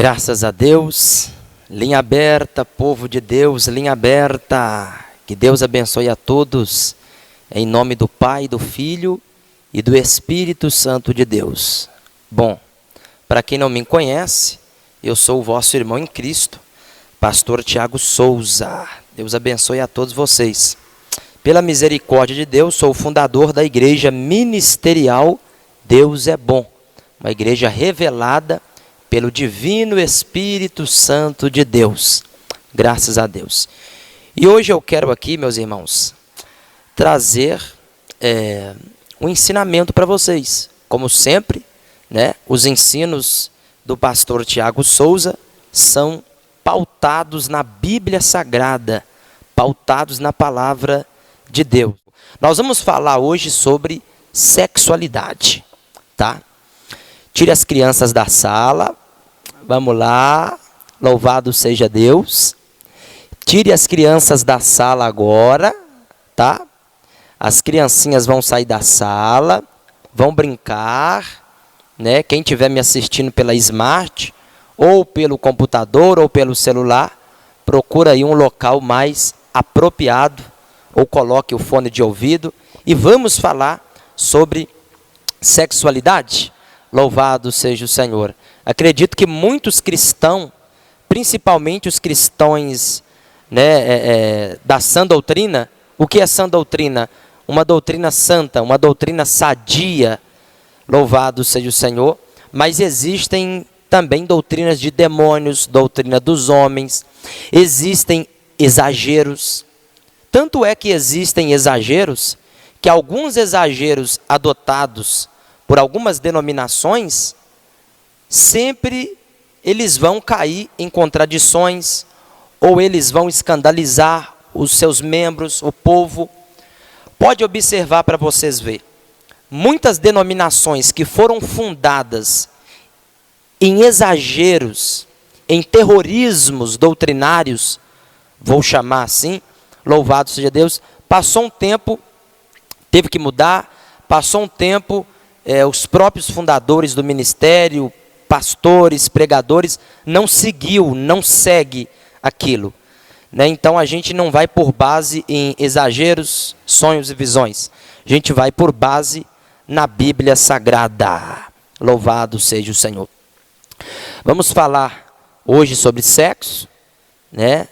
Graças a Deus, linha aberta, povo de Deus, linha aberta. Que Deus abençoe a todos, em nome do Pai, do Filho e do Espírito Santo de Deus. Bom, para quem não me conhece, eu sou o vosso irmão em Cristo, pastor Tiago Souza. Deus abençoe a todos vocês. Pela misericórdia de Deus, sou o fundador da igreja ministerial Deus é Bom, uma igreja revelada pelo divino Espírito Santo de Deus. Graças a Deus. E hoje eu quero aqui, meus irmãos, trazer um ensinamento para vocês. Como sempre, né, os ensinos do pastor Tiago Souza são pautados na Bíblia Sagrada, pautados na palavra de Deus. Nós vamos falar hoje sobre sexualidade, tá? Tire as crianças da sala. Vamos lá, louvado seja Deus. Tire as crianças da sala agora, tá? As criancinhas vão sair da sala, vão brincar, né? Quem estiver me assistindo pela Smart, ou pelo computador, ou pelo celular, procura aí um local mais apropriado, ou coloque o fone de ouvido, e vamos falar sobre sexualidade. Louvado seja o Senhor. Acredito que muitos cristãos, principalmente os cristãos, né, da sã doutrina. O que é sã doutrina? Uma doutrina santa, uma doutrina sadia. Louvado seja o Senhor. Mas existem também doutrinas de demônios, doutrina dos homens. Existem exageros. Tanto é que existem exageros, que alguns exageros adotados por algumas denominações, sempre eles vão cair em contradições, ou eles vão escandalizar os seus membros, o povo. Pode observar para vocês verem. Muitas denominações que foram fundadas em exageros, em terrorismos doutrinários, vou chamar assim, louvado seja Deus, passou um tempo, teve que mudar, passou um tempo, os próprios fundadores do ministério, pastores, pregadores, não segue aquilo, né? Então a gente não vai por base em exageros, sonhos e visões. A gente vai por base na Bíblia Sagrada. Louvado seja o Senhor. Vamos falar hoje sobre sexo, né?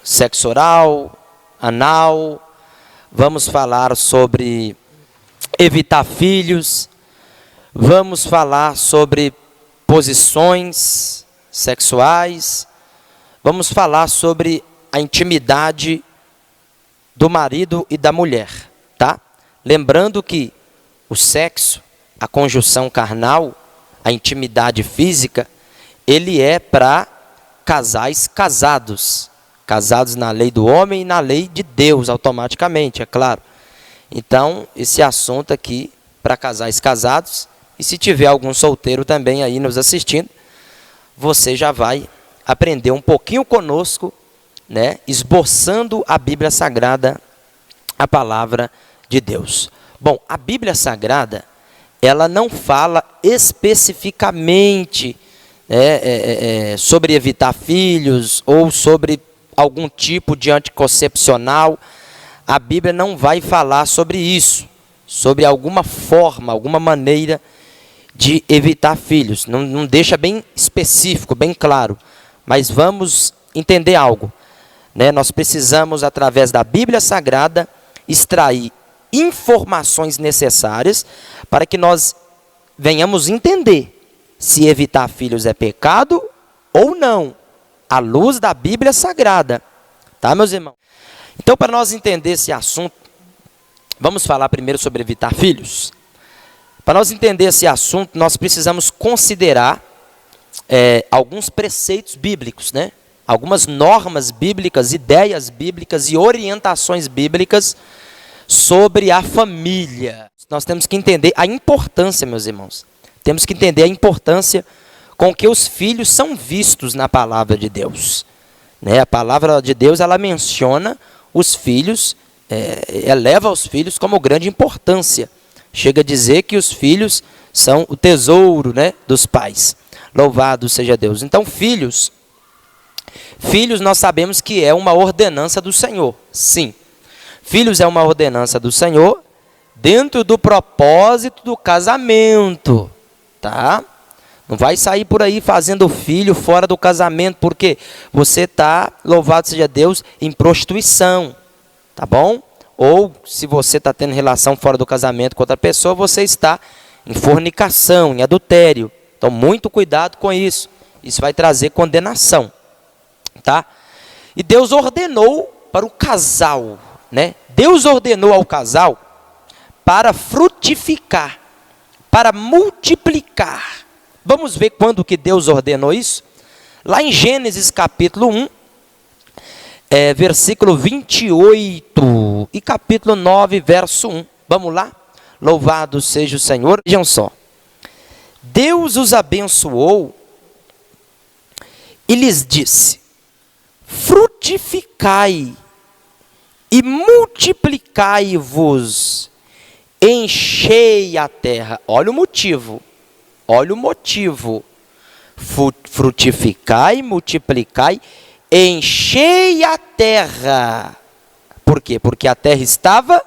Sexo oral, anal. Vamos falar sobre evitar filhos. Vamos falar sobre posições sexuais. Vamos falar sobre a intimidade do marido e da mulher, tá? Lembrando que o sexo, a conjunção carnal, a intimidade física, ele é para casais casados. Casados na lei do homem e na lei de Deus, automaticamente, é claro. Então, esse assunto aqui para casais casados. E se tiver algum solteiro também aí nos assistindo, você já vai aprender um pouquinho conosco, né? Esboçando a Bíblia Sagrada, a palavra de Deus. Bom, a Bíblia Sagrada, ela não fala especificamente sobre evitar filhos ou sobre algum tipo de anticoncepcional. A Bíblia não vai falar sobre isso, sobre alguma forma, alguma maneira de evitar filhos. Não deixa bem específico, bem claro. Mas vamos entender algo, né? Nós precisamos, através da Bíblia Sagrada, extrair informações necessárias para que nós venhamos entender se evitar filhos é pecado ou não, à luz da Bíblia Sagrada. Tá, meus irmãos? Então, para nós entender esse assunto, vamos falar primeiro sobre evitar filhos. Para nós entender esse assunto, nós precisamos considerar alguns preceitos bíblicos, né? Algumas normas bíblicas, ideias bíblicas e orientações bíblicas sobre a família. Nós temos que entender a importância, meus irmãos. Temos que entender a importância com que os filhos são vistos na palavra de Deus, né? A palavra de Deus, ela menciona os filhos, eleva os filhos como grande importância. Chega a dizer que os filhos são o tesouro, né, dos pais. Louvado seja Deus. Então, filhos nós sabemos que é uma ordenança do Senhor. Sim, filhos é uma ordenança do Senhor dentro do propósito do casamento, tá? Não vai sair por aí fazendo filho fora do casamento, porque você está, louvado seja Deus, em prostituição, tá bom? Ou se você está tendo relação fora do casamento com outra pessoa, você está em fornicação, em adultério. Então, muito cuidado com isso. Isso vai trazer condenação, tá? E Deus ordenou para o casal, né? Deus ordenou ao casal para frutificar, para multiplicar. Vamos ver quando que Deus ordenou isso? Lá em Gênesis capítulo 1, versículo 28 e capítulo 9, verso 1. Vamos lá? Louvado seja o Senhor. Vejam só. Deus os abençoou e lhes disse: frutificai e multiplicai-vos, enchei a terra. Olha o motivo. Olha o motivo. Frutificai, multiplicai, enchei a terra. Por quê? Porque a terra estava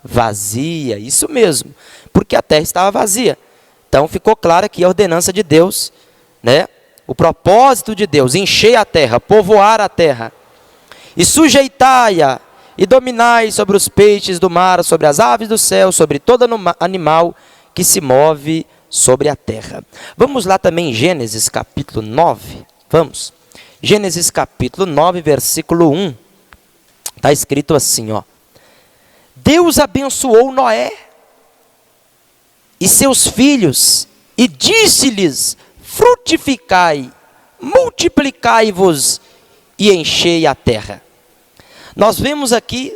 vazia. Isso mesmo. Porque a terra estava vazia. Então ficou claro aqui a ordenança de Deus, né? O propósito de Deus: encher a terra, povoar a terra. E sujeitai-a, e dominai sobre os peixes do mar, sobre as aves do céu, sobre todo animal que se move sobre a terra. Vamos lá também em Gênesis capítulo 9. Vamos. Gênesis capítulo 9, versículo 1. Está escrito assim, ó. Deus abençoou Noé e seus filhos e disse-lhes: frutificai, multiplicai-vos e enchei a terra. Nós vemos aqui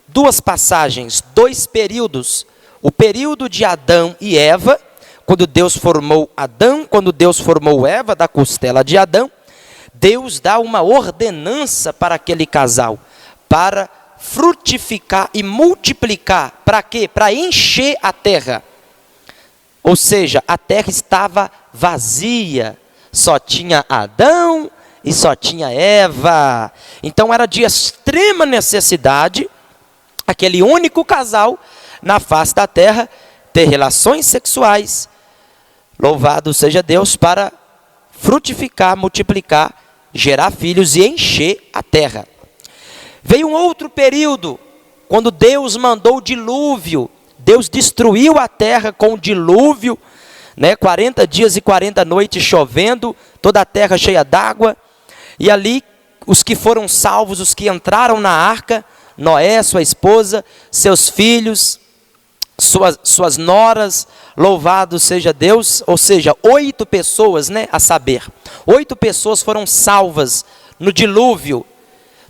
duas passagens, dois períodos. O período de Adão e Eva, quando Deus formou Adão, quando Deus formou Eva da costela de Adão, Deus dá uma ordenança para aquele casal, para frutificar e multiplicar. Para quê? Para encher a terra. Ou seja, a terra estava vazia, só tinha Adão e só tinha Eva. Então era de extrema necessidade aquele único casal na face da terra ter relações sexuais, louvado seja Deus, para frutificar, multiplicar, gerar filhos e encher a terra. Veio um outro período, quando Deus mandou o dilúvio. Deus destruiu a terra com o dilúvio, né? 40 dias e 40 noites chovendo, toda a terra cheia d'água. E ali, os que foram salvos, os que entraram na arca, Noé, sua esposa, seus filhos, suas noras, louvado seja Deus. Ou seja, 8 pessoas, né, a saber, 8 pessoas foram salvas no dilúvio.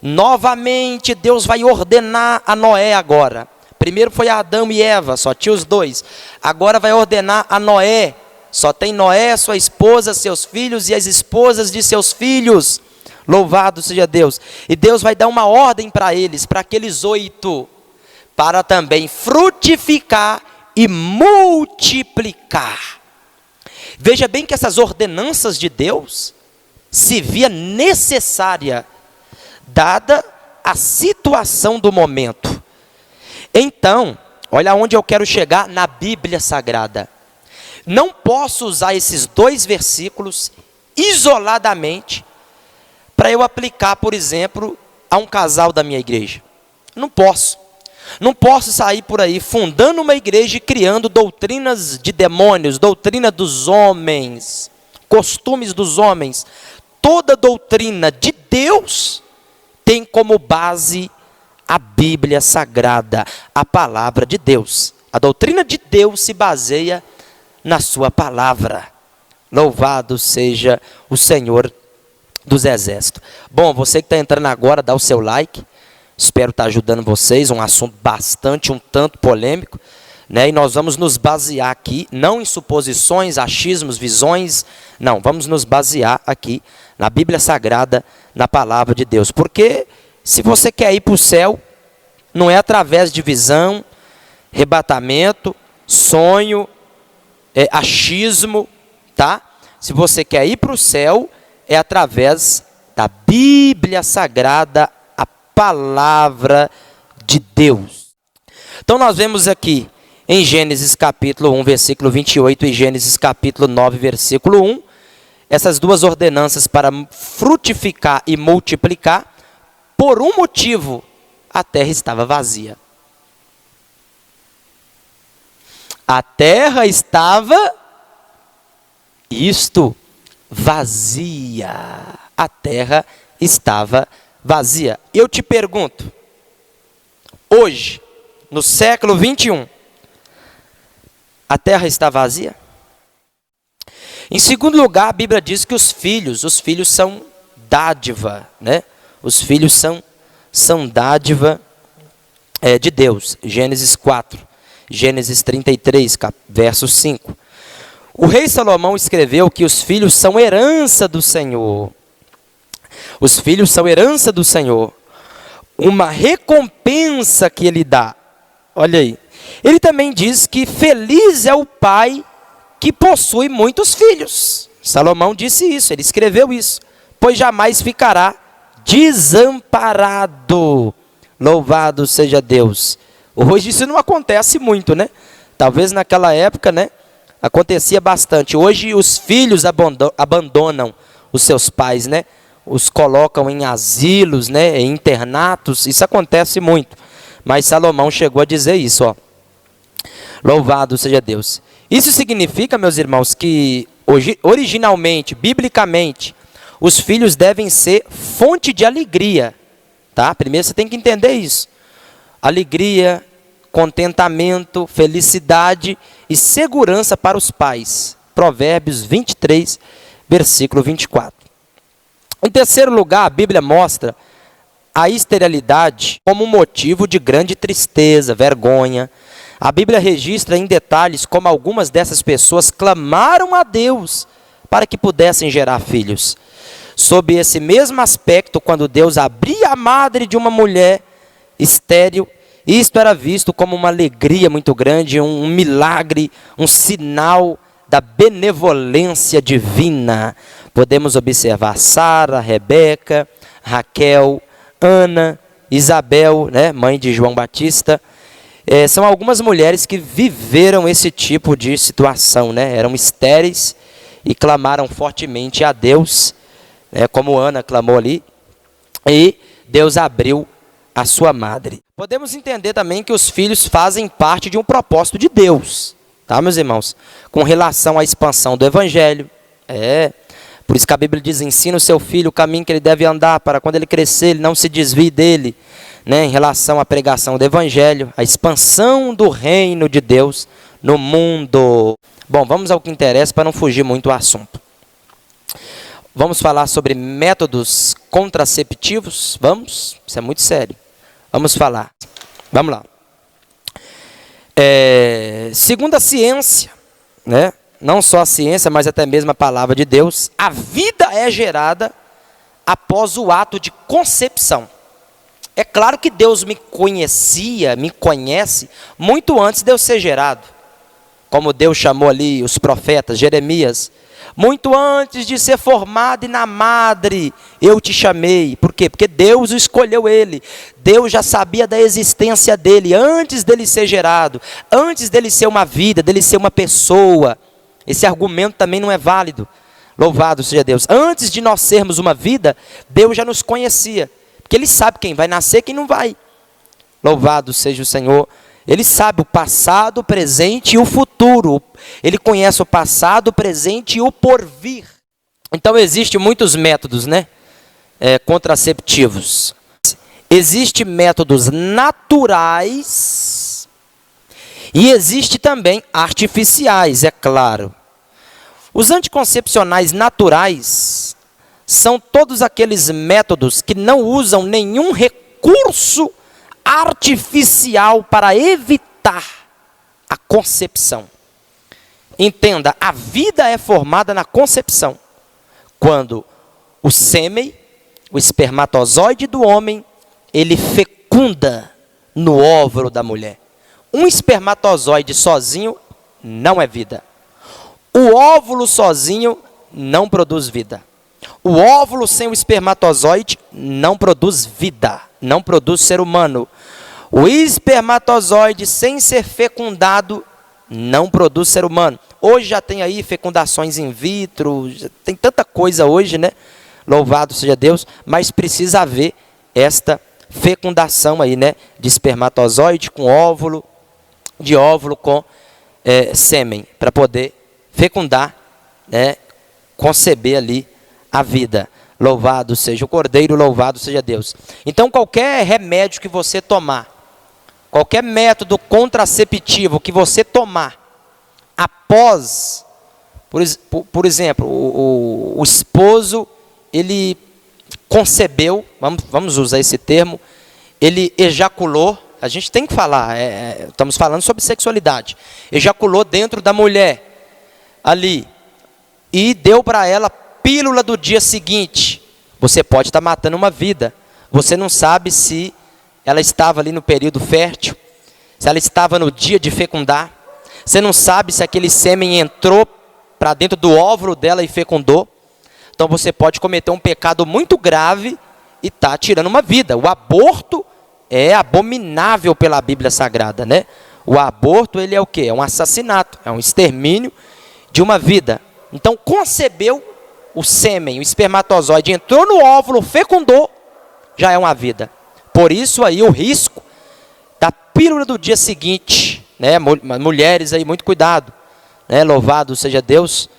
Novamente Deus vai ordenar a Noé agora. Primeiro foi Adão e Eva, só tinha os 2. Agora vai ordenar a Noé. Só tem Noé, sua esposa, seus filhos e as esposas de seus filhos. Louvado seja Deus. E Deus vai dar uma ordem para eles, para aqueles 8, para também frutificar e multiplicar. Veja bem que essas ordenanças de Deus se via necessária, dada a situação do momento. Então, olha onde eu quero chegar na Bíblia Sagrada. Não posso usar esses 2 versículos isoladamente para eu aplicar, por exemplo, a um casal da minha igreja. Não posso. Não posso sair por aí fundando uma igreja e criando doutrinas de demônios, doutrina dos homens, costumes dos homens. Toda doutrina de Deus tem como base a Bíblia Sagrada, a palavra de Deus. A doutrina de Deus se baseia na sua palavra. Louvado seja o Senhor dos Exércitos. Bom, você que está entrando agora, dá o seu like. Espero estar ajudando vocês, um assunto bastante, um tanto polêmico, né? E nós vamos nos basear aqui, não em suposições, achismos, visões, não. Vamos nos basear aqui na Bíblia Sagrada, na palavra de Deus. Porque se você quer ir para o céu, não é através de visão, arrebatamento, sonho, achismo, tá? se você quer ir para o céu, é através da Bíblia Sagrada, a palavra de Deus. Então nós vemos aqui em Gênesis capítulo 1, versículo 28 e Gênesis capítulo 9, versículo 1, essas duas ordenanças para frutificar e multiplicar. Por um motivo, a terra estava vazia. A terra estava, vazia. A terra estava vazia. Eu te pergunto, hoje, no século 21, a terra está vazia? Em segundo lugar, a Bíblia diz que os filhos são dádiva, né? Os filhos são dádiva de Deus. Gênesis 4, Gênesis 33, verso 5. O rei Salomão escreveu que os filhos são herança do Senhor. Os filhos são herança do Senhor. Uma recompensa que ele dá. Olha aí. Ele também diz que feliz é o pai que possui muitos filhos. Salomão disse isso, ele escreveu isso. Pois jamais ficará desamparado. Louvado seja Deus. Hoje isso não acontece muito, né? Talvez naquela época, né? Acontecia bastante. Hoje os filhos abandonam os seus pais, né? Os colocam em asilos, né? Em internatos. Isso acontece muito. Mas Salomão chegou a dizer isso, ó. Louvado seja Deus. Isso significa, meus irmãos, que originalmente, biblicamente, os filhos devem ser fonte de alegria, tá? Primeiro você tem que entender isso. Alegria, contentamento, felicidade e segurança para os pais. Provérbios 23, versículo 24. Em terceiro lugar, a Bíblia mostra a esterilidade como um motivo de grande tristeza, vergonha. A Bíblia registra em detalhes como algumas dessas pessoas clamaram a Deus para que pudessem gerar filhos. Sob esse mesmo aspecto, quando Deus abria a madre de uma mulher estéril, isto era visto como uma alegria muito grande, um milagre, um sinal da benevolência divina. Podemos observar Sara, Rebeca, Raquel, Ana, Isabel, né, mãe de João Batista. São algumas mulheres que viveram esse tipo de situação, né? Eram estéreis e clamaram fortemente a Deus, né? Como Ana clamou ali, e Deus abriu a sua madre. Podemos entender também que os filhos fazem parte de um propósito de Deus, tá, meus irmãos? Com relação à expansão do Evangelho. Por isso que a Bíblia diz, ensina o seu filho o caminho que ele deve andar, para quando ele crescer, ele não se desvie dele. Né, em relação à pregação do Evangelho, a expansão do reino de Deus no mundo. Bom, vamos ao que interessa para não fugir muito do assunto. Vamos falar sobre métodos contraceptivos? Vamos? Isso é muito sério. Vamos falar. Vamos lá. Segundo a ciência, né, não só a ciência, mas até mesmo a palavra de Deus, a vida é gerada após o ato de concepção. É claro que Deus me conhece muito antes de eu ser gerado. Como Deus chamou ali os profetas, Jeremias. Muito antes de ser formado e na madre, eu te chamei. Por quê? Porque Deus escolheu ele. Deus já sabia da existência dele antes dele ser gerado. Antes dele ser uma vida, dele ser uma pessoa. Esse argumento também não é válido. Louvado seja Deus. Antes de nós sermos uma vida, Deus já nos conhecia. Porque ele sabe quem vai nascer e quem não vai. Louvado seja o Senhor. Ele sabe o passado, o presente e o futuro. Ele conhece o passado, o presente e o porvir. Então existem muitos métodos, né, contraceptivos. Existem métodos naturais e existem também artificiais, é claro. Os anticoncepcionais naturais são todos aqueles métodos que não usam nenhum recurso artificial para evitar a concepção. Entenda, a vida é formada na concepção. Quando o sêmen, o espermatozoide do homem, ele fecunda no óvulo da mulher. Um espermatozoide sozinho não é vida. O óvulo sozinho não produz vida. O óvulo sem o espermatozoide não produz vida, não produz ser humano. O espermatozoide sem ser fecundado não produz ser humano. Hoje já tem aí fecundações in vitro, tem tanta coisa hoje, né? Louvado seja Deus, mas precisa haver esta fecundação aí, né? De espermatozoide com óvulo, de óvulo com sêmen, para poder fecundar, né? Conceber ali a vida. Louvado seja o Cordeiro, louvado seja Deus. Então qualquer remédio que você tomar, qualquer método contraceptivo que você tomar, após, por exemplo, o esposo, ele concebeu, vamos usar esse termo, ele ejaculou, a gente tem que falar, estamos falando sobre sexualidade, ejaculou dentro da mulher, ali, e deu para ela pílula do dia seguinte, você pode estar matando uma vida, você não sabe se ela estava ali no período fértil, se ela estava no dia de fecundar, você não sabe se aquele sêmen entrou para dentro do óvulo dela e fecundou, então você pode cometer um pecado muito grave e está tirando uma vida. O aborto é abominável pela Bíblia Sagrada, né? O aborto, ele é o quê? É um assassinato, é um extermínio de uma vida. Então concebeu o sêmen, o espermatozoide entrou no óvulo, fecundou, já é uma vida. Por isso aí o risco da pílula do dia seguinte, né? Mulheres aí, muito cuidado, né? Louvado seja Deus,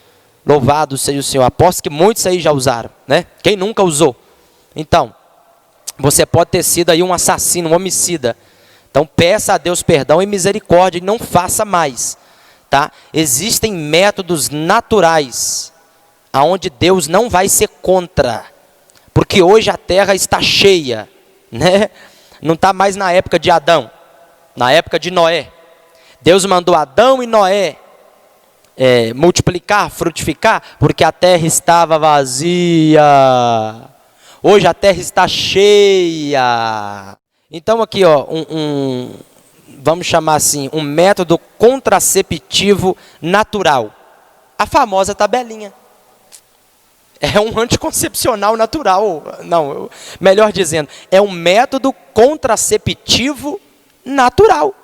louvado seja o Senhor. Aposto que muitos aí já usaram, né? Quem nunca usou? Então, você pode ter sido aí um assassino, um homicida. Então peça a Deus perdão e misericórdia e não faça mais, tá? Existem métodos naturais aonde Deus não vai ser contra, porque hoje a terra está cheia, né? Não está mais na época de Adão, na época de Noé. Deus mandou Adão e Noé multiplicar, frutificar, porque a terra estava vazia. Hoje a terra está cheia. Então aqui, ó, vamos chamar assim, um método contraceptivo natural. A famosa tabelinha. É um anticoncepcional natural. Não, melhor dizendo, é um método contraceptivo natural.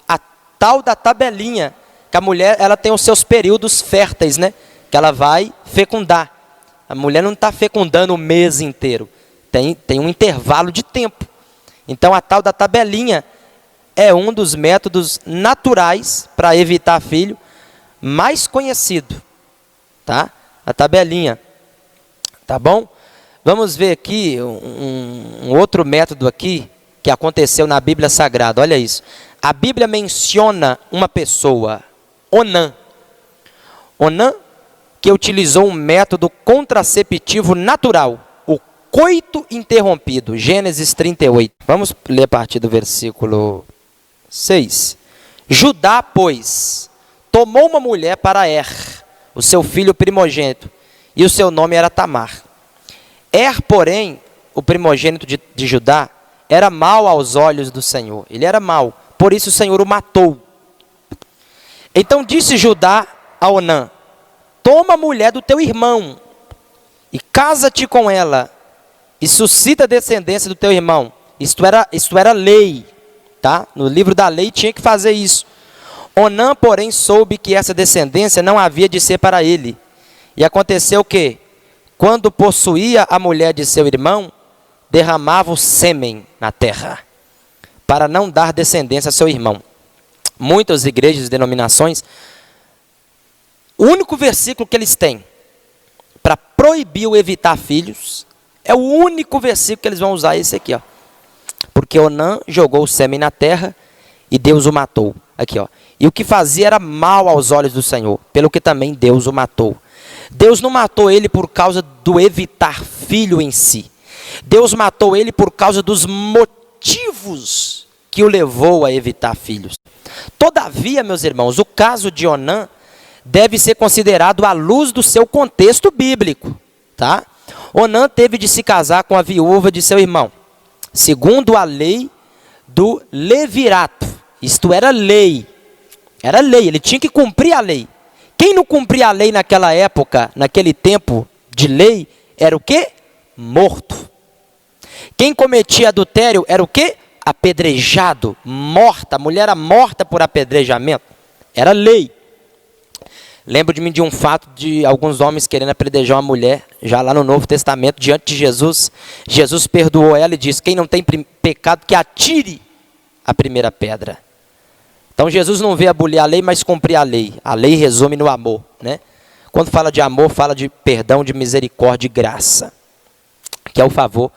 A tal da tabelinha, que a mulher ela tem os seus períodos férteis, né? Que ela vai fecundar. A mulher não está fecundando o mês inteiro. Tem um intervalo de tempo. Então a tal da tabelinha é um dos métodos naturais para evitar filho mais conhecido. Tá? A tabelinha. Tá bom? Vamos ver aqui um outro método aqui que aconteceu na Bíblia Sagrada. Olha isso. A Bíblia menciona uma pessoa, Onã. Onã, que utilizou um método contraceptivo natural, o coito interrompido. Gênesis 38. Vamos ler a partir do versículo 6. Judá, pois, tomou uma mulher para o seu filho primogênito, e o seu nome era Tamar. Porém, o primogênito de Judá, era mau aos olhos do Senhor. Ele era mau, por isso o Senhor o matou. Então disse Judá a Onã: toma a mulher do teu irmão, e casa-te com ela, e suscita a descendência do teu irmão. Isto era lei, tá? No livro da lei tinha que fazer isso. Onã, porém, soube que essa descendência não havia de ser para ele. E aconteceu que, quando possuía a mulher de seu irmão, derramava o sêmen na terra, para não dar descendência a seu irmão. Muitas igrejas e denominações, o único versículo que eles têm para proibir ou evitar filhos, é o único versículo que eles vão usar, esse aqui, ó. Porque Onã jogou o sêmen na terra e Deus o matou. Aqui, ó. E o que fazia era mal aos olhos do Senhor, pelo que também Deus o matou. Deus não matou ele por causa do evitar filho em si. Deus matou ele por causa dos motivos que o levou a evitar filhos. Todavia, meus irmãos, o caso de Onã deve ser considerado à luz do seu contexto bíblico, tá? Onã teve de se casar com a viúva de seu irmão, segundo a lei do levirato. Isto era lei, ele tinha que cumprir a lei, Quem não cumpria a lei naquela época, naquele tempo de lei, era o quê? Morto. Quem cometia adultério era o quê? Apedrejado, morta. A mulher era morta por apedrejamento. Era lei. Lembro de mim de um fato de alguns homens querendo apedrejar uma mulher, já lá no Novo Testamento, diante de Jesus. Jesus perdoou ela e disse: quem não tem pecado, que atire a primeira pedra. Então Jesus não veio abolir a lei, mas cumprir a lei. A lei resume no amor, né? Quando fala de amor, fala de perdão, de misericórdia e graça, que é o favor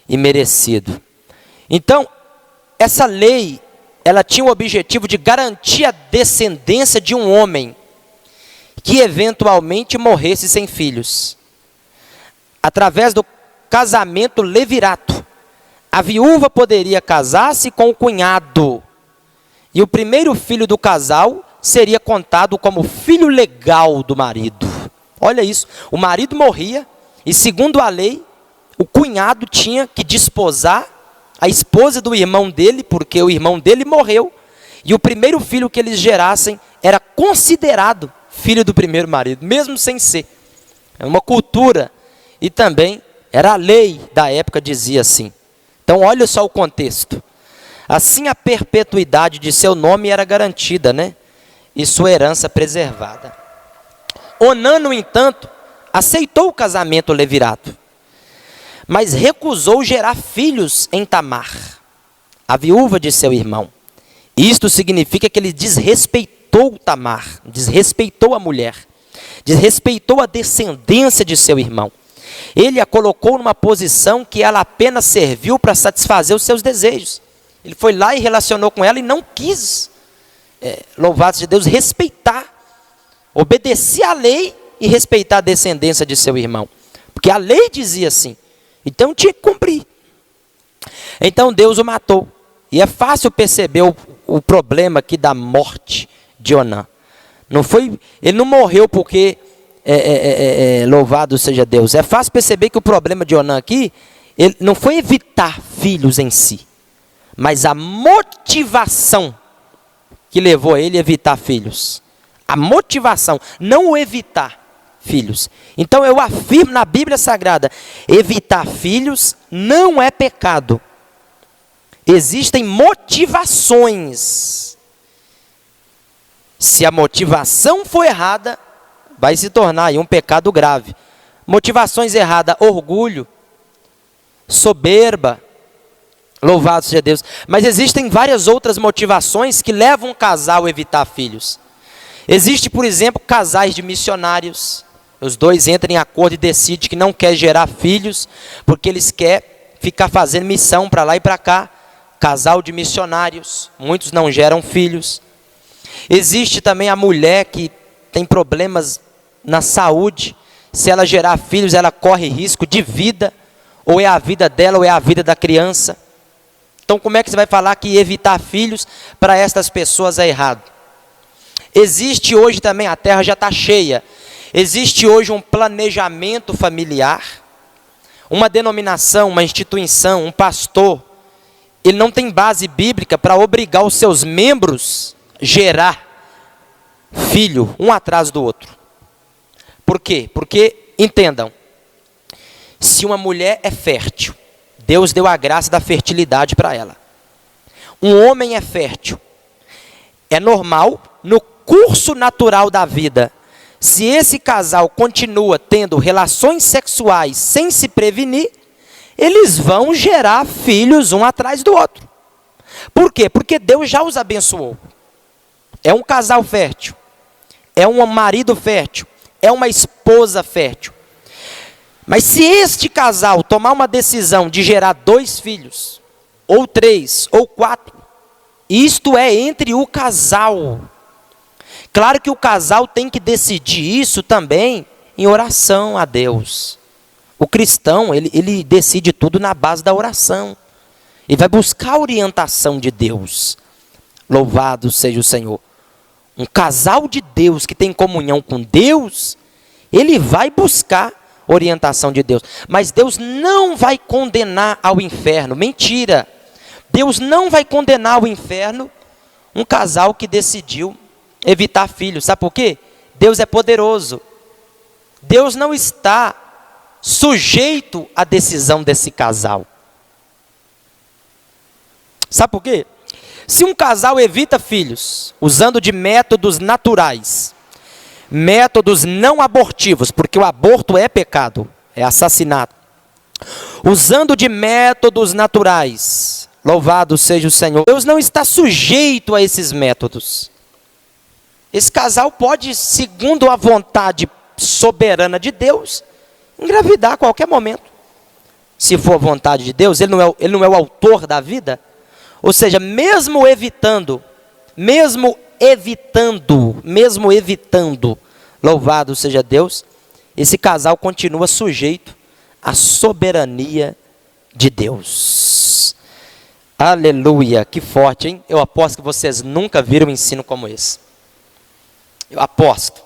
imerecido. Então, essa lei, ela tinha o objetivo de garantir a descendência de um homem que eventualmente morresse sem filhos. Através do casamento levirato, a viúva poderia casar-se com o cunhado, e o primeiro filho do casal seria contado como filho legal do marido. Olha isso, o marido morria, e segundo a lei, o cunhado tinha que desposar a esposa do irmão dele, porque o irmão dele morreu, e o primeiro filho que eles gerassem era considerado filho do primeiro marido, mesmo sem ser. É uma cultura, e também era a lei da época, dizia assim. Então olha só o contexto. Assim a perpetuidade de seu nome era garantida, né? E sua herança preservada. Onã, no entanto, aceitou o casamento levirato, mas recusou gerar filhos em Tamar, a viúva de seu irmão. Isto significa que ele desrespeitou Tamar, desrespeitou a mulher, desrespeitou a descendência de seu irmão. Ele a colocou numa posição que ela apenas serviu para satisfazer os seus desejos. Ele foi lá e relacionou com ela e não quis, louvado seja Deus, respeitar, obedecer à lei e respeitar a descendência de seu irmão. Porque a lei dizia assim, então tinha que cumprir. Então Deus o matou. E é fácil perceber o problema aqui da morte de Onã. Ele não morreu porque, louvado seja Deus. É fácil perceber que o problema de Onã aqui, ele não foi evitar filhos em si, mas a motivação que levou a ele a evitar filhos. A motivação, não o evitar filhos. Então eu afirmo na Bíblia Sagrada, evitar filhos não é pecado. Existem motivações. Se a motivação for errada, vai se tornar aí um pecado grave. Motivações erradas, orgulho, soberba, louvado seja Deus. Mas existem várias outras motivações que levam um casal a evitar filhos. Existe, por exemplo, casais de missionários. Os dois entram em acordo e decidem que não quer gerar filhos, porque eles querem ficar fazendo missão para lá e para cá. Casal de missionários, muitos não geram filhos. Existe também a mulher que tem problemas na saúde. Se ela gerar filhos, ela corre risco de vida. Ou é a vida dela ou é a vida da criança. Então como é que você vai falar que evitar filhos para estas pessoas é errado? Existe hoje também, a terra já está cheia. Existe hoje um planejamento familiar. Uma denominação, uma instituição, um pastor, ele não tem base bíblica para obrigar os seus membros a gerar filho, um atrás do outro. Por quê? Porque, entendam, se uma mulher é fértil, Deus deu a graça da fertilidade para ela. Um homem é fértil. É normal, no curso natural da vida, se esse casal continua tendo relações sexuais sem se prevenir, eles vão gerar filhos um atrás do outro. Por quê? Porque Deus já os abençoou. É um casal fértil. É um marido fértil. É uma esposa fértil. Mas se este casal tomar uma decisão de gerar 2 filhos, ou 3, ou 4, isto é entre o casal. Claro que o casal tem que decidir isso também em oração a Deus. O cristão, ele decide tudo na base da oração. Ele vai buscar a orientação de Deus. Louvado seja o Senhor. Um casal de Deus que tem comunhão com Deus, ele vai buscar orientação de Deus. Mas Deus não vai condenar ao inferno. Mentira. Deus não vai condenar ao inferno um casal que decidiu evitar filhos. Sabe por quê? Deus é poderoso. Deus não está sujeito à decisão desse casal. Sabe por quê? Se um casal evita filhos, usando de métodos naturais, métodos não abortivos, porque o aborto é pecado, é assassinato. Usando de métodos naturais, louvado seja o Senhor. Deus não está sujeito a esses métodos. Esse casal pode, segundo a vontade soberana de Deus, engravidar a qualquer momento. Se for a vontade de Deus, ele não é o autor da vida. Ou seja, mesmo evitando, louvado seja Deus, esse casal continua sujeito à soberania de Deus. Aleluia, que forte, hein? Eu aposto que vocês nunca viram um ensino como esse. Eu aposto.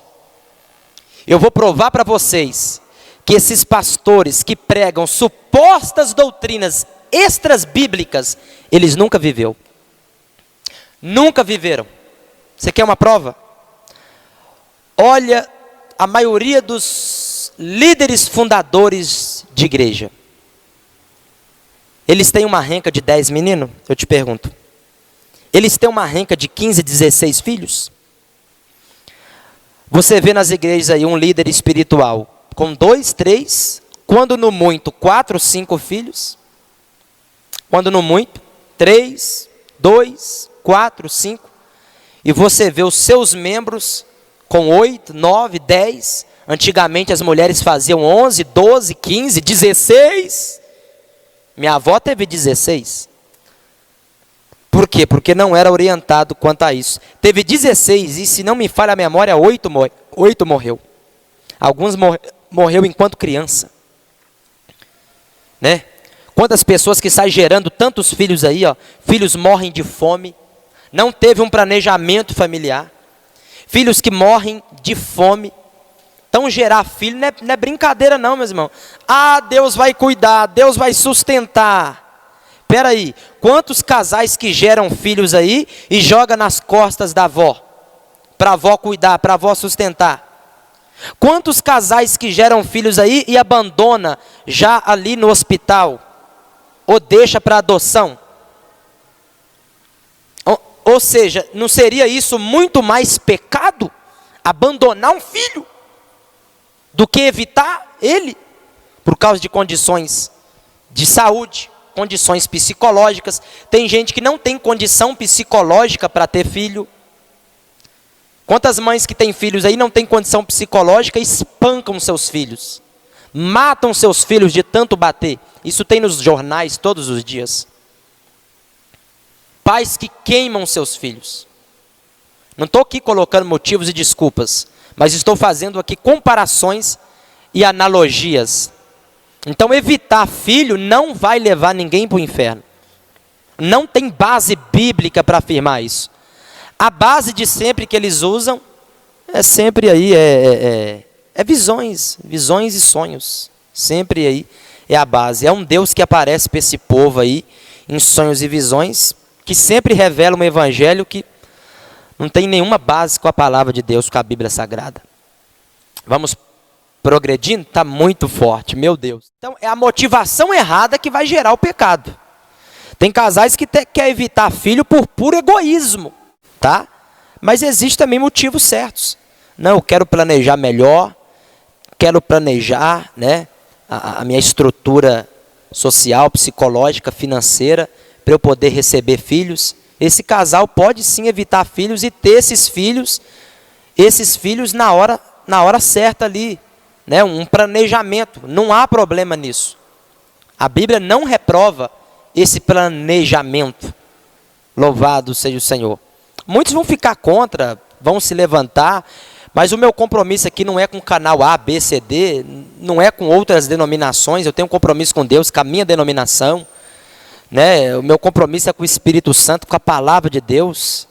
Eu vou provar para vocês que esses pastores que pregam supostas doutrinas extras bíblicas, eles nunca viveram. Nunca viveram. Você quer uma prova? Olha a maioria dos líderes fundadores de igreja. Eles têm uma renca de 10 meninos? Eu te pergunto. Eles têm uma renca de 15, 16 filhos? Você vê nas igrejas aí um líder espiritual com 2, 3, quando no muito 4, 5 filhos. Quando no muito 3, 2, 4, 5. E você vê os seus membros com 8, 9, 10. Antigamente as mulheres faziam 11, 12, 15, 16. Minha avó teve 16. Por quê? Porque não era orientado quanto a isso. Teve 16 e, se não me falha a memória, 8 morreu. Alguns morreu enquanto criança. Né? Quantas pessoas que saem gerando tantos filhos aí, ó, filhos morrem de fome, não teve um planejamento familiar. Filhos que morrem de fome. Então gerar filho não é brincadeira não, meus irmãos. Ah, Deus vai cuidar, Deus vai sustentar. Espera aí, quantos casais que geram filhos aí e jogam nas costas da avó? Para a avó cuidar, para a avó sustentar. Quantos casais que geram filhos aí e abandona já ali no hospital? Ou deixa para adoção? Ou seja, não seria isso muito mais pecado? Abandonar um filho? Do que evitar ele? Por causa de condições de saúde, condições psicológicas. Tem gente que não tem condição psicológica para ter filho. Quantas mães que têm filhos aí não têm condição psicológica e espancam seus filhos? Matam seus filhos de tanto bater. Isso tem nos jornais todos os dias. Pais que queimam seus filhos. Não estou aqui colocando motivos e desculpas, mas estou fazendo aqui comparações e analogias. Então evitar filho não vai levar ninguém para o inferno. Não tem base bíblica para afirmar isso. A base de sempre que eles usam é sempre aí, visões e sonhos. Sempre aí é a base. É um Deus que aparece para esse povo aí, em sonhos e visões, que sempre revela um evangelho que não tem nenhuma base com a palavra de Deus, com a Bíblia Sagrada. Vamos progredindo? Está muito forte, meu Deus. Então é a motivação errada que vai gerar o pecado. Tem casais que querem evitar filho por puro egoísmo. Tá? Mas existem também motivos certos. Não, eu quero planejar melhor, quero planejar, né, a minha estrutura social, psicológica, financeira, para eu poder receber filhos. Esse casal pode sim evitar filhos e ter esses filhos na hora certa ali, né, um planejamento. Não há problema nisso. A Bíblia não reprova esse planejamento. Louvado seja o Senhor. Muitos vão ficar contra, vão se levantar, mas o meu compromisso aqui não é com o canal A, B, C, D, não é com outras denominações. Eu tenho um compromisso com Deus, com a minha denominação, né? O meu compromisso é com o Espírito Santo, com a palavra de Deus.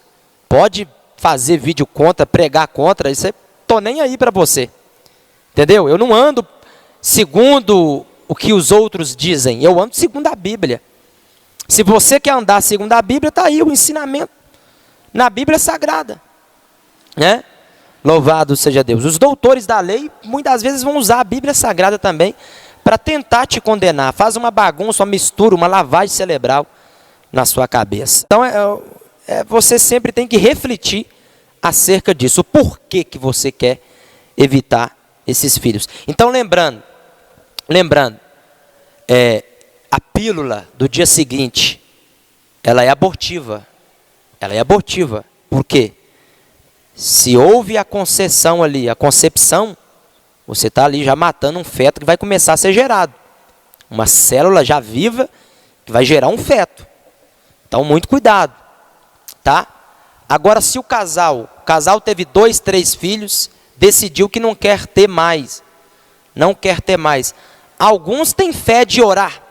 Pode fazer vídeo contra, pregar contra, isso estou nem aí para você, entendeu? Eu não ando segundo o que os outros dizem, eu ando segundo a Bíblia. Se você quer andar segundo a Bíblia, está aí o ensinamento na Bíblia Sagrada, né? Louvado seja Deus. Os doutores da lei, muitas vezes, vão usar a Bíblia Sagrada também para tentar te condenar. Faz uma bagunça, uma mistura, uma lavagem cerebral na sua cabeça. Então, você sempre tem que refletir acerca disso. O porquê que você quer evitar esses filhos. Então, lembrando, a pílula do dia seguinte, ela é abortiva. Ela é abortiva. Por quê? Se houve a concepção ali, a concepção, você está ali já matando um feto que vai começar a ser gerado. Uma célula já viva que vai gerar um feto. Então, muito cuidado. Tá? Agora, se o casal teve 2, 3 filhos, decidiu que não quer ter mais. Não quer ter mais. Alguns têm fé de orar.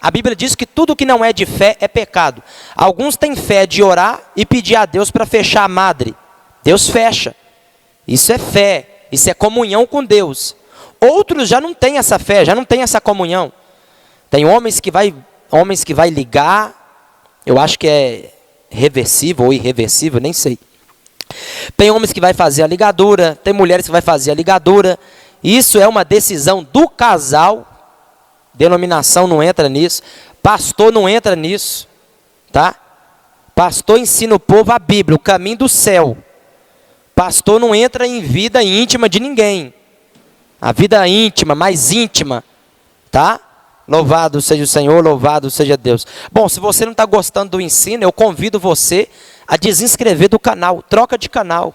A Bíblia diz que tudo que não é de fé é pecado. Alguns têm fé de orar e pedir a Deus para fechar a madre. Deus fecha. Isso é fé. Isso é comunhão com Deus. Outros já não têm essa fé, já não têm essa comunhão. Tem homens que vai ligar, eu acho que é reversível ou irreversível, nem sei. Tem homens que vai fazer a ligadura, tem mulheres que vai fazer a ligadura. Isso é uma decisão do casal. Denominação não entra nisso, pastor não entra nisso, tá? Pastor ensina o povo a Bíblia, o caminho do céu. Pastor não entra em vida íntima de ninguém. A vida íntima, mais íntima, tá? Louvado seja o Senhor, louvado seja Deus. Bom, se você não está gostando do ensino, eu convido você a desinscrever do canal. Troca de canal.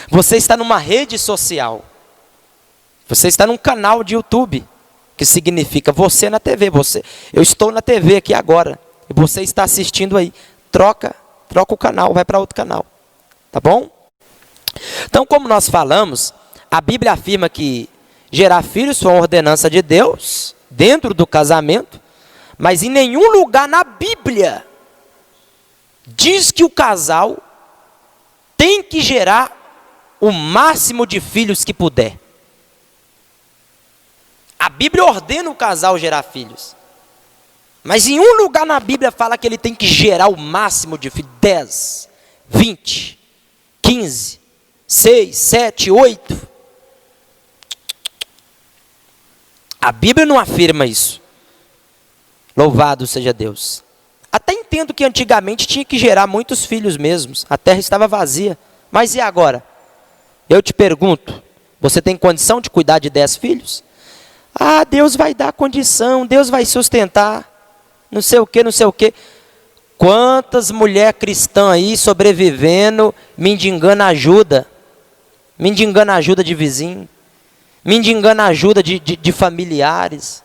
Você está numa rede social. Você está num canal de YouTube. Que significa você na TV. Eu estou na TV aqui agora. E você está assistindo aí. Troca o canal, vai para outro canal. Tá bom? Então, como nós falamos, a Bíblia afirma que gerar filhos foi uma ordenança de Deus, dentro do casamento, mas em nenhum lugar na Bíblia diz que o casal tem que gerar o máximo de filhos que puder. A Bíblia ordena o casal gerar filhos. Mas em um lugar na Bíblia fala que ele tem que gerar o máximo de filhos. 10, 20, 15, 6, 7, 8. A Bíblia não afirma isso. Louvado seja Deus. Até entendo que antigamente tinha que gerar muitos filhos mesmos. A terra estava vazia. Mas e agora? Eu te pergunto, você tem condição de cuidar de 10 filhos? Ah, Deus vai dar condição, Deus vai sustentar, não sei o que, não sei o que. Quantas mulheres cristãs aí sobrevivendo, mendigando ajuda de vizinho, mendigando ajuda de familiares,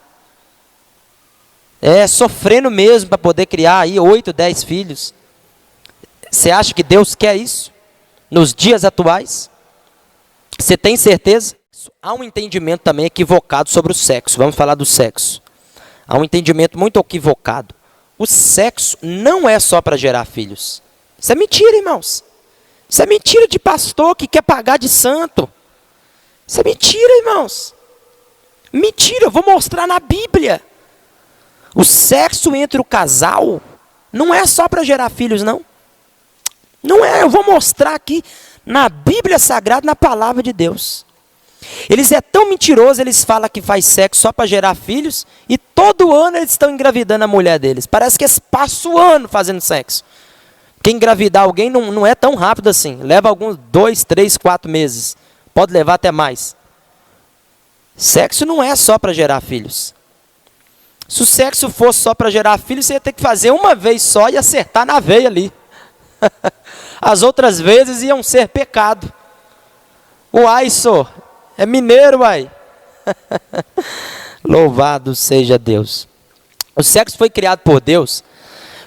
sofrendo mesmo para poder criar aí 8, 10 filhos. Você acha que Deus quer isso? Nos dias atuais? Você tem certeza? Há um entendimento também equivocado sobre o sexo. Vamos falar do sexo. Há um entendimento muito equivocado. O sexo não é só para gerar filhos. Isso é mentira, irmãos. Isso é mentira de pastor que quer pagar de santo. Isso é mentira, irmãos. Mentira, eu vou mostrar na Bíblia. O sexo entre o casal não é só para gerar filhos, não. Não é, eu vou mostrar aqui na Bíblia Sagrada, na palavra de Deus. Eles é tão mentiroso, eles falam que faz sexo só para gerar filhos, e todo ano eles estão engravidando a mulher deles. Parece que eles passam o ano fazendo sexo. Porque engravidar alguém não é tão rápido assim. Leva alguns 2, 3, 4 meses. Pode levar até mais. Sexo não é só para gerar filhos. Se o sexo fosse só para gerar filhos, você ia ter que fazer uma vez só e acertar na veia ali. As outras vezes iam ser pecado. Uai, só. É mineiro, uai. Louvado seja Deus. O sexo foi criado por Deus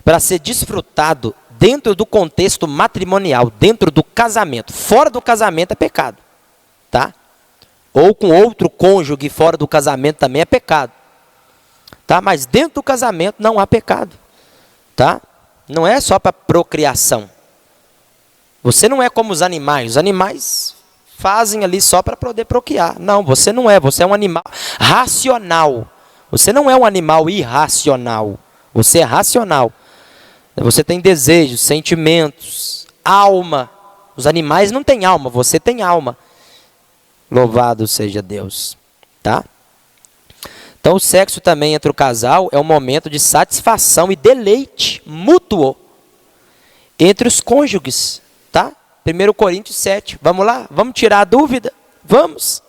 para ser desfrutado dentro do contexto matrimonial, dentro do casamento. Fora do casamento é pecado, tá? Ou com outro cônjuge fora do casamento também é pecado, tá? Mas dentro do casamento não há pecado, tá? Não é só para procriação. Você não é como os animais. Os animais fazem ali só para poder procriar. Não, você não é. Você é um animal racional. Você não é um animal irracional. Você é racional. Você tem desejos, sentimentos, alma. Os animais não têm alma, você tem alma. Louvado seja Deus, tá? Então o sexo também entre o casal é um momento de satisfação e deleite mútuo entre os cônjuges, tá? 1 Coríntios 7, vamos lá? Vamos tirar a dúvida? Vamos.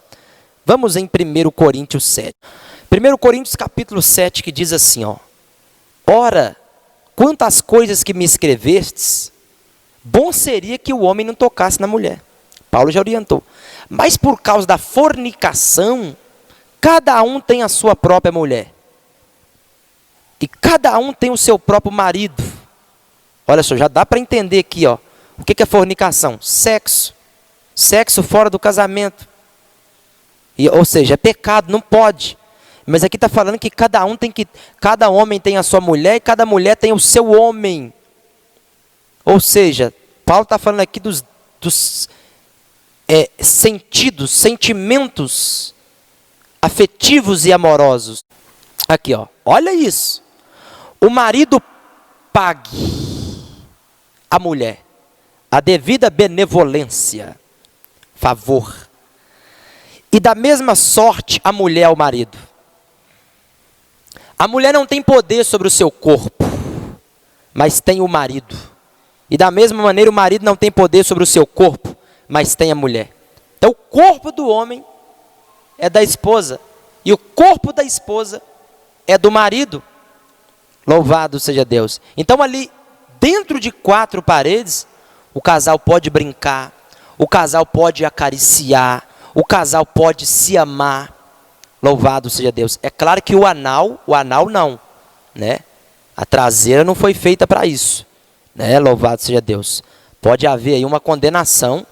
Vamos em 1 Coríntios 7. 1 Coríntios capítulo 7 que diz assim, ó. Ora, quanto às coisas que me escrevestes, bom seria que o homem não tocasse na mulher. Paulo já orientou. Mas por causa da fornicação, cada um tem a sua própria mulher. E cada um tem o seu próprio marido. Olha só, já dá para entender aqui, ó. O que é fornicação? Sexo. Sexo fora do casamento. Ou seja, é pecado, não pode. Mas aqui está falando que cada homem tem a sua mulher e cada mulher tem o seu homem. Ou seja, Paulo está falando aqui dos sentimentos afetivos e amorosos. Aqui, ó, olha isso. O marido pague a mulher a devida benevolência, favor. E da mesma sorte a mulher ao marido. A mulher não tem poder sobre o seu corpo, mas tem o marido. E da mesma maneira o marido não tem poder sobre o seu corpo, mas tem a mulher. Então o corpo do homem é da esposa e o corpo da esposa é do marido. Louvado seja Deus. Então ali, dentro de 4 paredes, o casal pode brincar, o casal pode acariciar, o casal pode se amar. Louvado seja Deus. É claro que o anal não, né? A traseira não foi feita para isso, né? Louvado seja Deus. Pode haver aí uma condenação,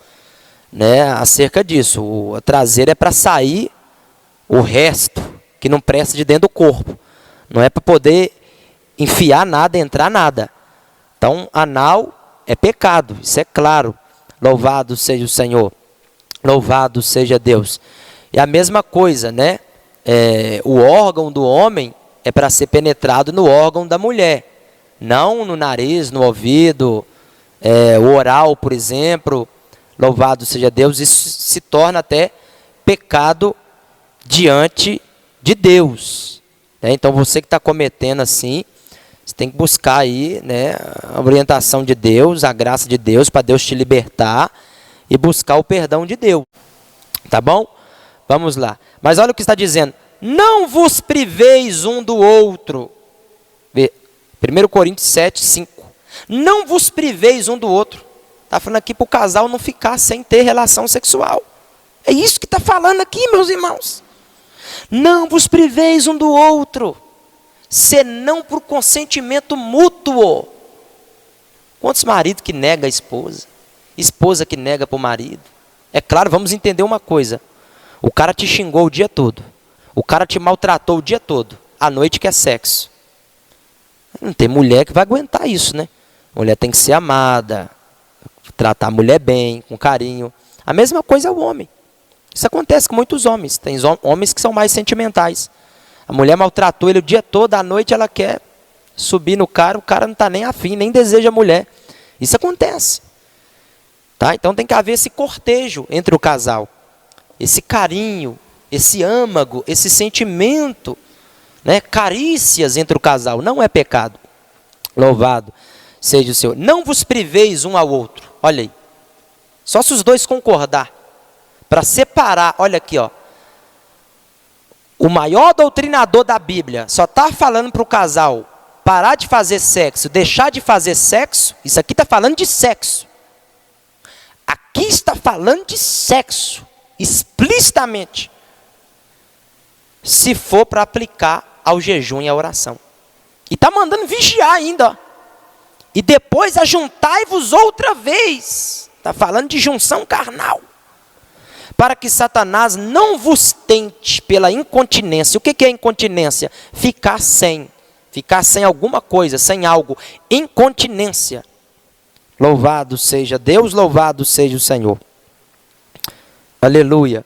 né, acerca disso. A traseira é para sair o resto que não presta de dentro do corpo. Não é para poder enfiar nada, entrar nada. Então, anal é pecado, isso é claro. Louvado seja o Senhor. Louvado seja Deus. E a mesma coisa, né? O órgão do homem é para ser penetrado no órgão da mulher. Não no nariz, no ouvido, o oral, por exemplo. Louvado seja Deus. Isso se torna até pecado diante de Deus. Então você que está cometendo assim, você tem que buscar aí, né, a orientação de Deus, a graça de Deus, para Deus te libertar e buscar o perdão de Deus. Tá bom? Vamos lá. Mas olha o que está dizendo. Não vos priveis um do outro. 1 Coríntios 7, 5. Não vos priveis um do outro. Está falando aqui para o casal não ficar sem ter relação sexual. É isso que está falando aqui, meus irmãos. Não vos priveis um do outro, senão por consentimento mútuo. Quantos maridos que negam a esposa? Esposa que nega para o marido? É claro, vamos entender uma coisa. O cara te xingou o dia todo. O cara te maltratou o dia todo. À noite quer sexo. Não tem mulher que vai aguentar isso, né? A mulher tem que ser amada, tratar a mulher bem, com carinho. A mesma coisa é o homem. Isso acontece com muitos homens. Tem homens que são mais sentimentais. A mulher maltratou ele o dia todo, à noite ela quer subir no cara, o cara não está nem afim, nem deseja a mulher. Isso acontece. Tá? Então tem que haver esse cortejo entre o casal. Esse carinho, esse âmago, esse sentimento, né? Carícias entre o casal. Não é pecado. Louvado seja o Senhor. Não vos priveis um ao outro. Olha aí. Só se os dois concordar. Para separar, olha aqui, ó. O maior doutrinador da Bíblia só está falando para o casal parar de fazer sexo, deixar de fazer sexo. Isso aqui está falando de sexo. Aqui está falando de sexo, explicitamente. Se for para aplicar ao jejum e à oração. E está mandando vigiar ainda, ó. E depois ajuntai-vos outra vez. Está falando de junção carnal. Para que Satanás não vos tente pela incontinência. O que é incontinência? Ficar sem alguma coisa, sem algo. Incontinência. Louvado seja Deus, louvado seja o Senhor. Aleluia.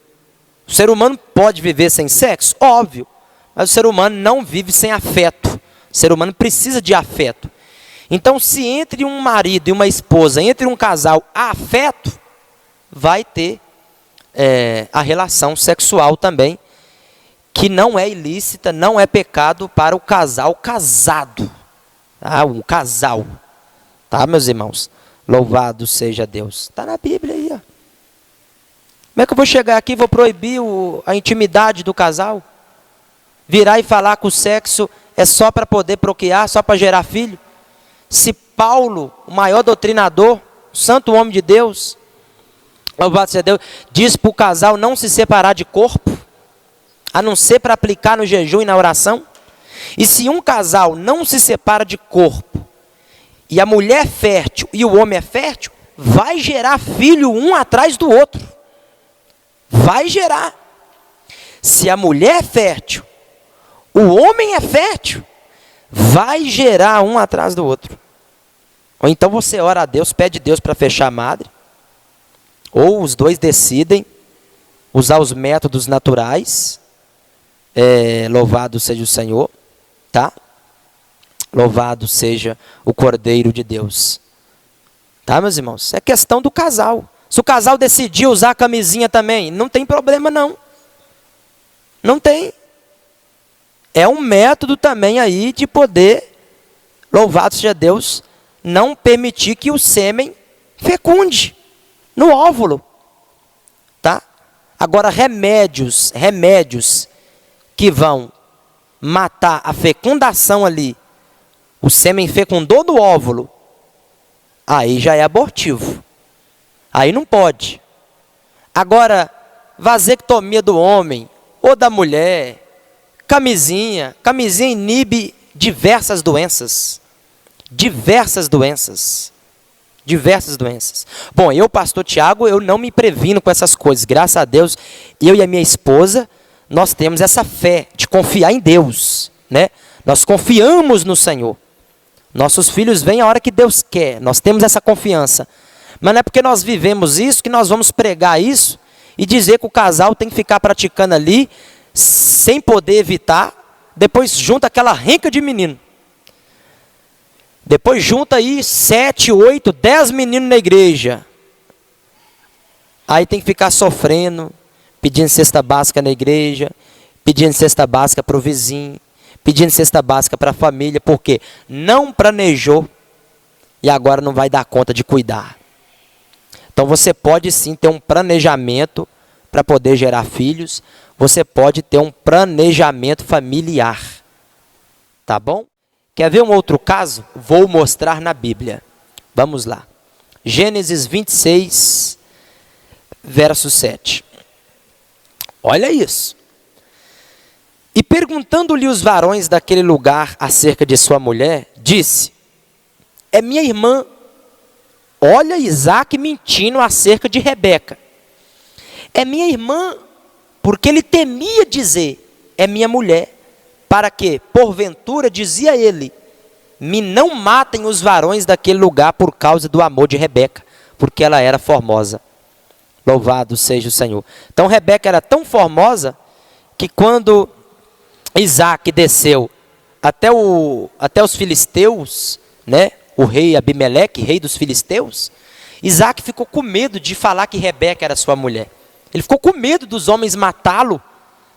O ser humano pode viver sem sexo? Óbvio. Mas o ser humano não vive sem afeto. O ser humano precisa de afeto. Então, se entre um marido e uma esposa, entre um casal, há afeto, vai ter a relação sexual também, que não é ilícita, não é pecado para o casal casado. Tá? Um casal. Tá, meus irmãos? Louvado seja Deus. Está na Bíblia aí, ó. Como é que eu vou chegar aqui e vou proibir a intimidade do casal? Virar e falar que o sexo é só para poder procriar, só para gerar filho? Se Paulo, o maior doutrinador, o santo homem de Deus, louvado seja Deus, diz para o casal não se separar de corpo, a não ser para aplicar no jejum e na oração. E se um casal não se separa de corpo, e a mulher é fértil e o homem é fértil, vai gerar filho um atrás do outro. Vai gerar. Se a mulher é fértil, o homem é fértil, vai gerar um atrás do outro. Ou então você ora a Deus, pede Deus para fechar a madre, ou os dois decidem usar os métodos naturais. Louvado seja o Senhor, tá? Louvado seja o Cordeiro de Deus. Tá, meus irmãos? É questão do casal. Se o casal decidir usar a camisinha também, não tem problema não. Não tem. É um método também aí de poder, louvado seja Deus, não permitir que o sêmen fecunde no óvulo. Tá? Agora, remédios que vão matar a fecundação ali, o sêmen fecundou no óvulo, aí já é abortivo. Aí não pode. Agora, vasectomia do homem ou da mulher, camisinha inibe diversas doenças. Diversas doenças. Bom, eu, pastor Tiago, eu não me previno com essas coisas. Graças a Deus, eu e a minha esposa, nós temos essa fé de confiar em Deus, né? Nós confiamos no Senhor. Nossos filhos vêm a hora que Deus quer. Nós temos essa confiança. Mas não é porque nós vivemos isso que nós vamos pregar isso e dizer que o casal tem que ficar praticando ali sem poder evitar. Depois junta aquela renca de menino. Depois junta aí 7, 8, 10 meninos na igreja. Aí tem que ficar sofrendo, pedindo cesta básica na igreja, pedindo cesta básica para o vizinho, pedindo cesta básica para a família, porque não planejou e agora não vai dar conta de cuidar. Então você pode sim ter um planejamento para poder gerar filhos, você pode ter um planejamento familiar. Tá bom? Quer ver um outro caso? Vou mostrar na Bíblia. Vamos lá. Gênesis 26, verso 7. Olha isso. E perguntando-lhe os varões daquele lugar acerca de sua mulher, disse: é minha irmã. Olha Isaac mentindo acerca de Rebeca. É minha irmã, porque ele temia dizer, é minha mulher, para que, porventura, dizia ele, me não matem os varões daquele lugar por causa do amor de Rebeca, porque ela era formosa. Louvado seja o Senhor. Então Rebeca era tão formosa, que quando Isaac desceu até os filisteus, né? O rei Abimeleque, rei dos filisteus, Isaac ficou com medo de falar que Rebeca era sua mulher. Ele ficou com medo dos homens matá-lo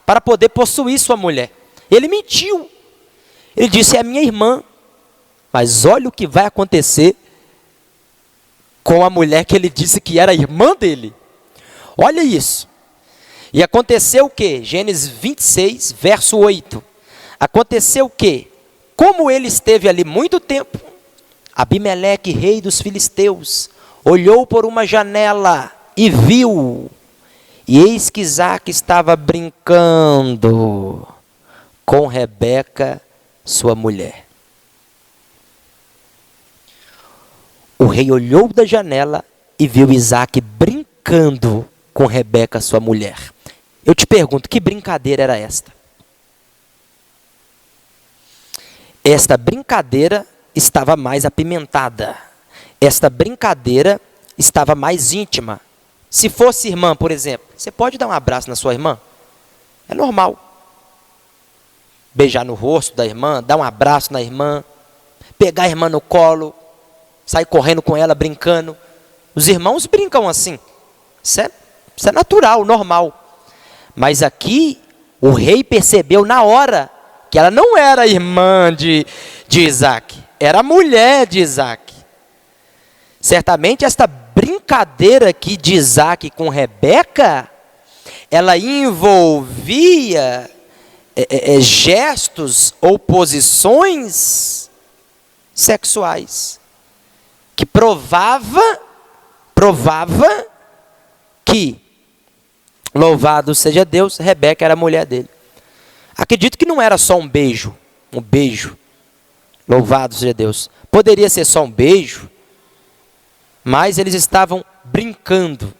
para poder possuir sua mulher. Ele mentiu. Ele disse, é minha irmã. Mas olha o que vai acontecer com a mulher que ele disse que era irmã dele. Olha isso. E aconteceu o quê? Gênesis 26, verso 8. Aconteceu o quê? Como ele esteve ali muito tempo, Abimeleque, rei dos filisteus, olhou por uma janela e viu. E eis que Isaac estava brincando com Rebeca, sua mulher. O rei olhou da janela e viu Isaac brincando com Rebeca, sua mulher. Eu te pergunto, que brincadeira era esta? Esta brincadeira estava mais apimentada. Esta brincadeira estava mais íntima. Se fosse irmã, por exemplo, você pode dar um abraço na sua irmã? É normal. Beijar no rosto da irmã, dar um abraço na irmã, pegar a irmã no colo, sair correndo com ela, brincando. Os irmãos brincam assim. Isso é natural, normal. Mas aqui, o rei percebeu na hora que ela não era irmã de Isaac, era mulher de Isaac. Certamente esta brincadeira aqui de Isaac com Rebeca, ela envolvia gestos ou posições sexuais, que provava que, louvado seja Deus, Rebeca era a mulher dele. Acredito que não era só um beijo, louvado seja Deus. Poderia ser só um beijo, mas eles estavam brincando.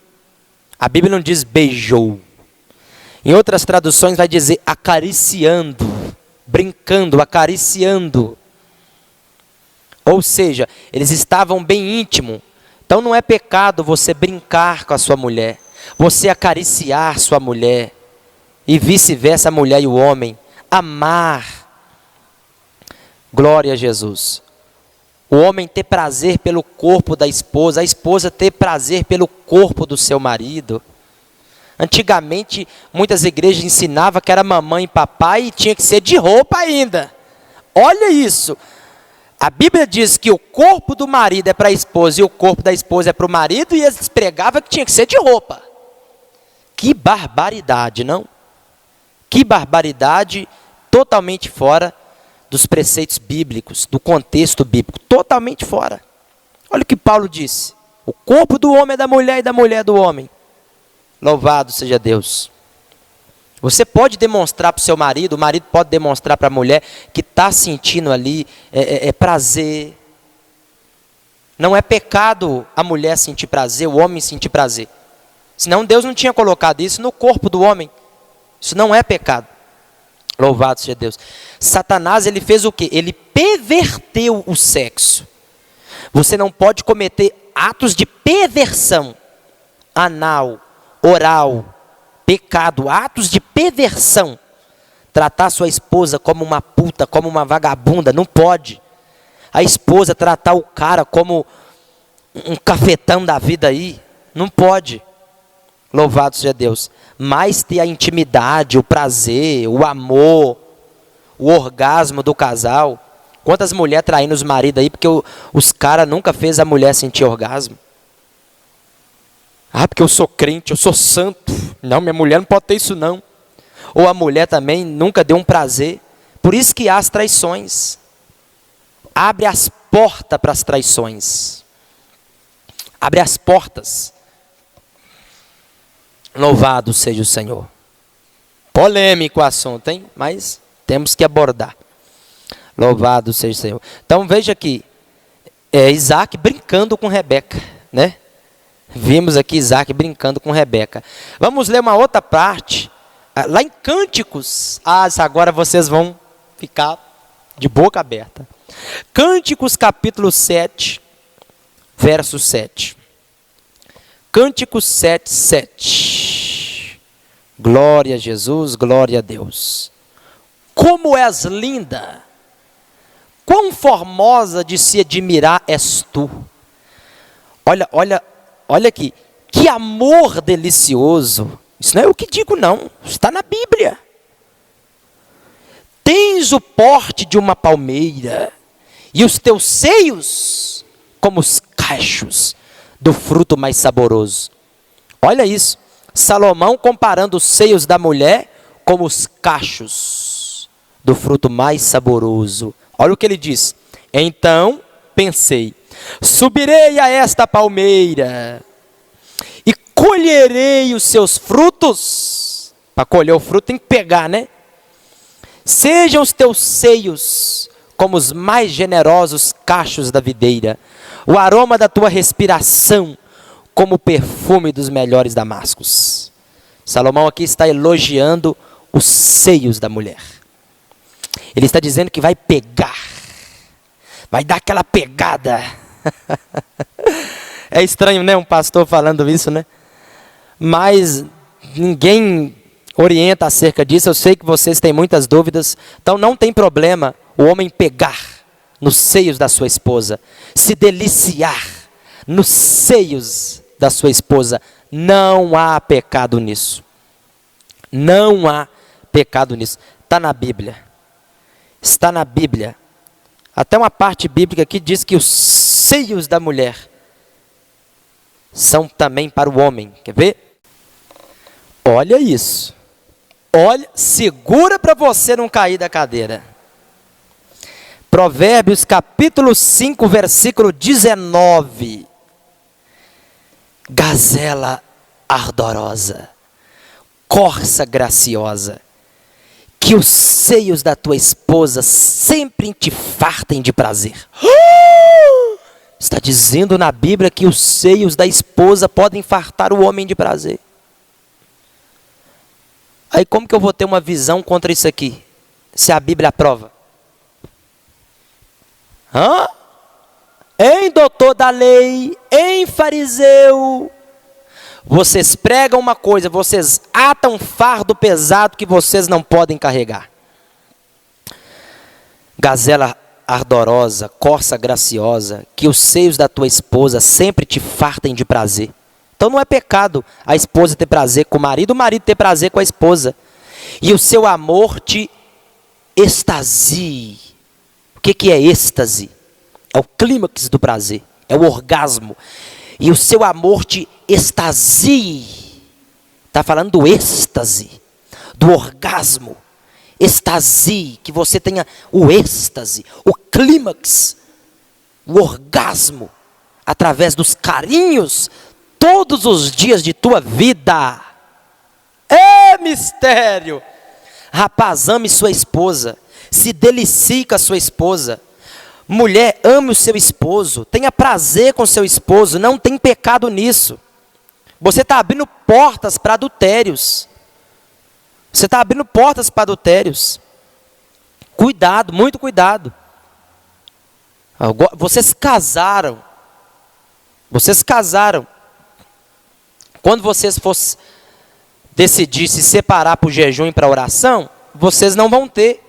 A Bíblia não diz beijou. Em outras traduções vai dizer acariciando, brincando, acariciando. Ou seja, eles estavam bem íntimos. Então não é pecado você brincar com a sua mulher, você acariciar sua mulher, e vice-versa a mulher e o homem, amar. Glória a Jesus. O homem ter prazer pelo corpo da esposa, a esposa ter prazer pelo corpo do seu marido. Antigamente, muitas igrejas ensinavam que era mamãe e papai e tinha que ser de roupa ainda. Olha isso. A Bíblia diz que o corpo do marido é para a esposa e o corpo da esposa é para o marido, e eles pregavam que tinha que ser de roupa. Que barbaridade, não? Que barbaridade, totalmente fora dos preceitos bíblicos, do contexto bíblico, totalmente fora. Olha o que Paulo disse: o corpo do homem é da mulher e da mulher do homem. Louvado seja Deus. Você pode demonstrar para o seu marido, o marido pode demonstrar para a mulher que está sentindo ali prazer. Não é pecado a mulher sentir prazer, o homem sentir prazer. Senão Deus não tinha colocado isso no corpo do homem. Isso não é pecado. Louvado seja Deus. Satanás, ele fez o quê? Ele perverteu o sexo. Você não pode cometer atos de perversão, anal, oral, pecado, atos de perversão. Tratar sua esposa como uma puta, como uma vagabunda, não pode. A esposa tratar o cara como um cafetão da vida aí, não pode. Louvado seja Deus. Mas ter a intimidade, o prazer, o amor, o orgasmo do casal. Quantas mulheres traindo os maridos aí porque os caras nunca fez a mulher sentir orgasmo? Ah, porque eu sou crente, eu sou santo. Não, minha mulher não pode ter isso não. Ou a mulher também nunca deu um prazer. Por isso que há as traições. Abre as portas para as traições. Abre as portas. Louvado seja o Senhor. Polêmico o assunto, hein? Mas temos que abordar. Louvado seja o Senhor. Então veja aqui. Isaac brincando com Rebeca, né? Vimos aqui Isaac brincando com Rebeca. Vamos ler uma outra parte. Lá em Cânticos. Agora vocês vão ficar de boca aberta. Cânticos capítulo 7, verso 7. Cânticos 7, 7. Glória a Jesus, glória a Deus. Como és linda, quão formosa de se admirar és tu. Olha aqui, que amor delicioso. Isso não é eu que digo não, está na Bíblia. Tens o porte de uma palmeira, e os teus seios como os cachos do fruto mais saboroso. Olha isso, Salomão comparando os seios da mulher como os cachos do fruto mais saboroso. Olha o que ele diz. Então pensei, subirei a esta palmeira e colherei os seus frutos. Para colher o fruto tem que pegar, né? Sejam os teus seios como os mais generosos cachos da videira, o aroma da tua respiração como o perfume dos melhores damascos. Salomão aqui está elogiando os seios da mulher. Ele está dizendo que vai pegar, vai dar aquela pegada. É estranho, né? Um pastor falando isso, né? Mas ninguém orienta acerca disso. Eu sei que vocês têm muitas dúvidas. Então não tem problema o homem pegar nos seios da sua esposa, se deliciar nos seios da sua esposa. Não há pecado nisso. Não há pecado nisso. Está na Bíblia. Está na Bíblia. Até uma parte bíblica que diz que os seios da mulher são também para o homem. Quer ver? Olha isso. Olha, segura para você não cair da cadeira. Provérbios capítulo 5, versículo 19. Gazela ardorosa, corça graciosa, que os seios da tua esposa sempre te fartem de prazer. Está dizendo na Bíblia que os seios da esposa podem fartar o homem de prazer. Aí como que eu vou ter uma visão contra isso aqui? Se a Bíblia aprova. Hã? Hein, doutor da lei? Hein, fariseu? Vocês pregam uma coisa, vocês atam fardo pesado que vocês não podem carregar. Gazela ardorosa, corça graciosa, que os seios da tua esposa sempre te fartem de prazer. Então não é pecado a esposa ter prazer com o marido ter prazer com a esposa. E o seu amor te extasie. O que é êxtase? É o clímax do prazer, é o orgasmo. E o seu amor te extasie. Está falando do êxtase, do orgasmo. Extasie, que você tenha o êxtase, o clímax, o orgasmo, através dos carinhos, todos os dias de tua vida. É mistério. Rapaz, ame sua esposa, se delicie com a sua esposa. Mulher, ame o seu esposo, tenha prazer com o seu esposo, não tem pecado nisso. Você está abrindo portas para adultérios. Você está abrindo portas para adultérios. Cuidado, muito cuidado. Vocês casaram. Vocês casaram. Quando vocês fossem decidir se separar para o jejum e para a oração, vocês não vão ter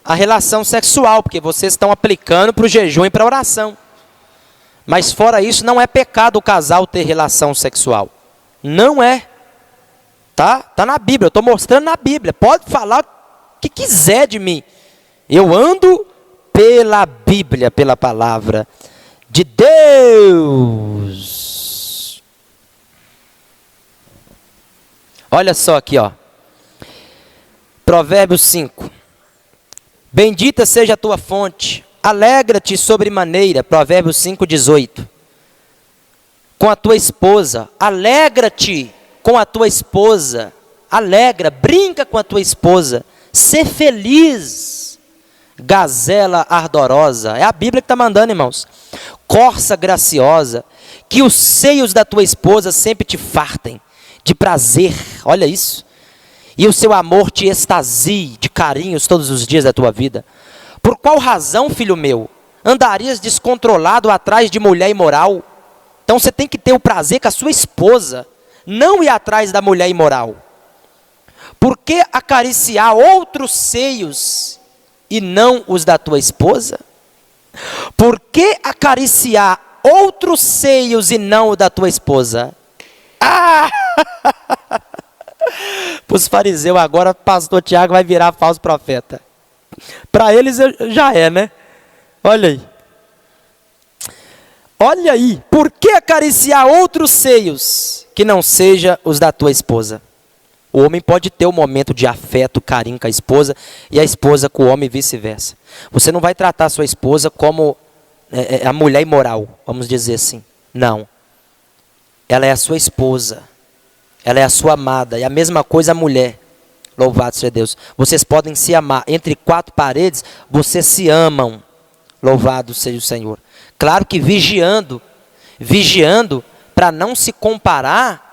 a relação sexual, porque vocês estão aplicando para o jejum e para a oração. Mas fora isso, não é pecado o casal ter relação sexual. Não é. Tá na Bíblia, eu estou mostrando na Bíblia. Pode falar o que quiser de mim. Eu ando pela Bíblia, pela palavra de Deus. Olha só aqui, ó. Provérbios 5. Bendita seja a tua fonte, alegra-te sobremaneira, Provérbios 5:18. Com a tua esposa, alegra-te com a tua esposa, brinca com a tua esposa, ser feliz, gazela ardorosa, é a Bíblia que está mandando, irmãos, corça graciosa, que os seios da tua esposa sempre te fartem de prazer, olha isso, e o seu amor te extasie de carinhos todos os dias da tua vida. Por qual razão, filho meu, andarias descontrolado atrás de mulher imoral? Então você tem que ter o prazer com a sua esposa, não ir atrás da mulher imoral. Por que acariciar outros seios e não os da tua esposa? Por que acariciar outros seios e não o da tua esposa? Ah! Para os fariseus agora, pastor Tiago vai virar falso profeta. Para eles já é, né? Olha aí. Olha aí, por que acariciar outros seios que não seja os da tua esposa? O homem pode ter um momento de afeto, carinho com a esposa, e a esposa com o homem e vice-versa. Você não vai tratar a sua esposa como a mulher imoral, vamos dizer assim. Não. Ela é a sua esposa. Ela é a sua amada. E a mesma coisa a mulher. Louvado seja Deus. Vocês podem se amar. Entre quatro paredes, vocês se amam. Louvado seja o Senhor. Claro que vigiando para não se comparar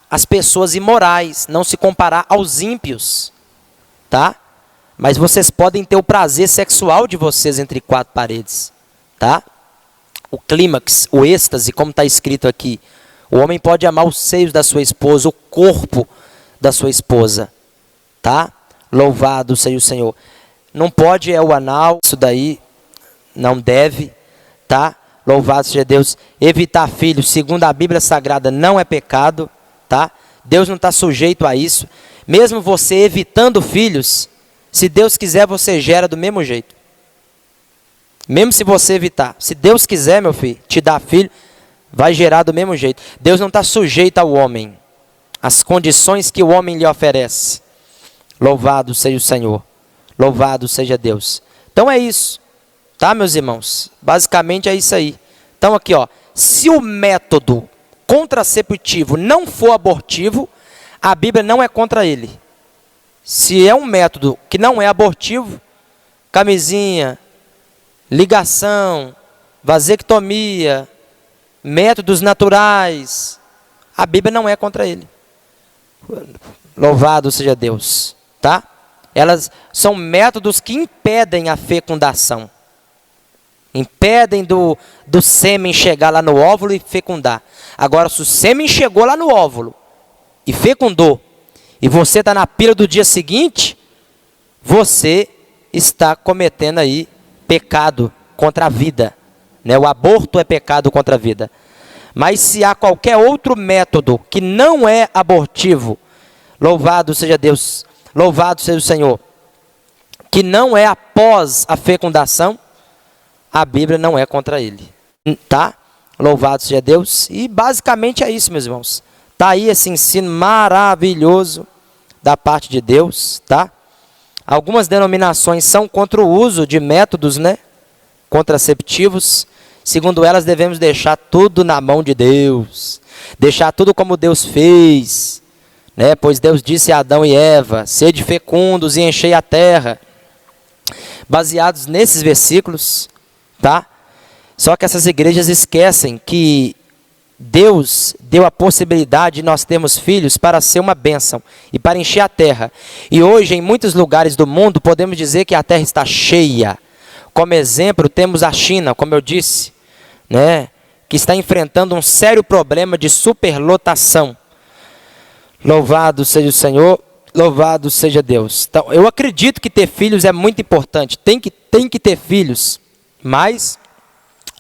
às pessoas imorais, não se comparar aos ímpios, tá? Mas vocês podem ter o prazer sexual de vocês entre quatro paredes, tá? O clímax, o êxtase, como está escrito aqui. O homem pode amar os seios da sua esposa, o corpo da sua esposa, tá? Louvado seja o Senhor. Não pode o anal, isso daí não deve, tá? Louvado seja Deus. Evitar filhos, segundo a Bíblia Sagrada, não é pecado, tá? Deus não está sujeito a isso. Mesmo você evitando filhos, se Deus quiser, você gera do mesmo jeito. Mesmo se você evitar. Se Deus quiser, meu filho, te dar filho, vai gerar do mesmo jeito. Deus não está sujeito ao homem, às condições que o homem lhe oferece. Louvado seja o Senhor. Louvado seja Deus. Então é isso. Tá, meus irmãos? Basicamente é isso aí. Então aqui, ó, se o método contraceptivo não for abortivo, a Bíblia não é contra ele. Se é um método que não é abortivo, camisinha, ligação, vasectomia, métodos naturais, a Bíblia não é contra ele. Louvado seja Deus, tá? Elas são métodos que impedem a fecundação. Impedem do sêmen chegar lá no óvulo e fecundar. Agora, se o sêmen chegou lá no óvulo e fecundou, e você está na pílula do dia seguinte, você está cometendo aí pecado contra a vida. Né? O aborto é pecado contra a vida. Mas se há qualquer outro método que não é abortivo, louvado seja Deus, louvado seja o Senhor, que não é após a fecundação, a Bíblia não é contra ele, tá? Louvado seja Deus. E basicamente é isso, meus irmãos. Tá aí esse ensino maravilhoso da parte de Deus, tá? Algumas denominações são contra o uso de métodos, né, contraceptivos. Segundo elas, devemos deixar tudo na mão de Deus, deixar tudo como Deus fez, né? Pois Deus disse a Adão e Eva: sede fecundos e enchei a terra. Baseados nesses versículos, tá? Só que essas igrejas esquecem que Deus deu a possibilidade de nós termos filhos para ser uma bênção e para encher a terra. E hoje, em muitos lugares do mundo, podemos dizer que a terra está cheia. Como exemplo, temos a China, como eu disse, né, que está enfrentando um sério problema de superlotação. Louvado seja o Senhor, louvado seja Deus. Então, eu acredito que ter filhos é muito importante. Tem que ter filhos. Mas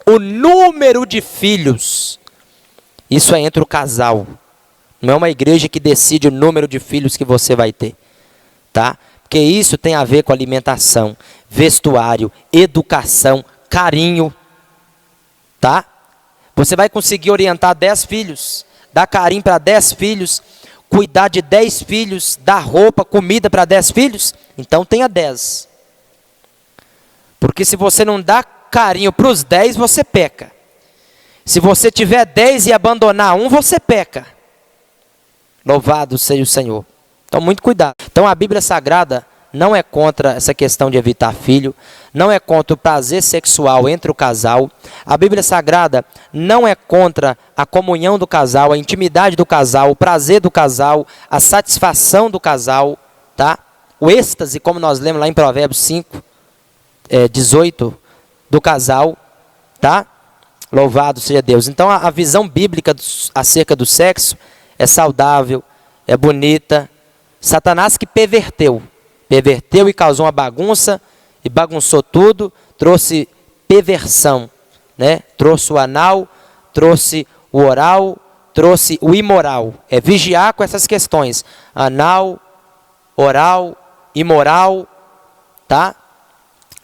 o número de filhos, isso é entre o casal. Não é uma igreja que decide o número de filhos que você vai ter, tá? Porque isso tem a ver com alimentação, vestuário, educação, carinho, tá? Você vai conseguir orientar 10 filhos, dar carinho para 10 filhos, cuidar de 10 filhos, dar roupa, comida para 10 filhos? Então tenha 10. Porque se você não dá carinho para os 10, você peca. Se você tiver 10 e abandonar um, você peca. Louvado seja o Senhor. Então, muito cuidado. Então, a Bíblia Sagrada não é contra essa questão de evitar filho, não é contra o prazer sexual entre o casal. A Bíblia Sagrada não é contra a comunhão do casal, a intimidade do casal, o prazer do casal, a satisfação do casal, tá? O êxtase, como nós lemos lá em Provérbios 5, 18, do casal, tá? Louvado seja Deus. Então, a visão bíblica acerca do sexo é saudável, é bonita. Satanás que perverteu e causou uma bagunça, e bagunçou tudo, trouxe perversão, né? Trouxe o anal, trouxe o oral, trouxe o imoral. É vigiar com essas questões: anal, oral, imoral, tá?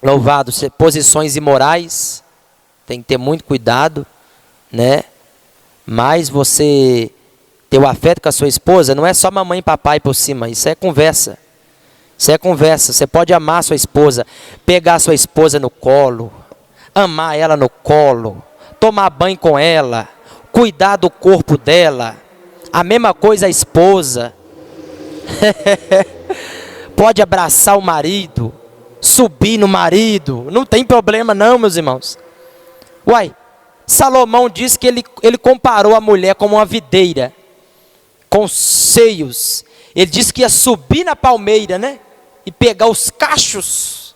Louvado, posições imorais, tem que ter muito cuidado, né? Mas você ter o afeto com a sua esposa não é só mamãe e papai por cima, isso é conversa. Isso é conversa. Você pode amar a sua esposa, pegar a sua esposa no colo, amar ela no colo, tomar banho com ela, cuidar do corpo dela. A mesma coisa a esposa. Pode abraçar o marido, subir no marido, não tem problema não, meus irmãos. Uai, Salomão disse que ele comparou a mulher como uma videira, com seios. Ele disse que ia subir na palmeira, né? E pegar os cachos,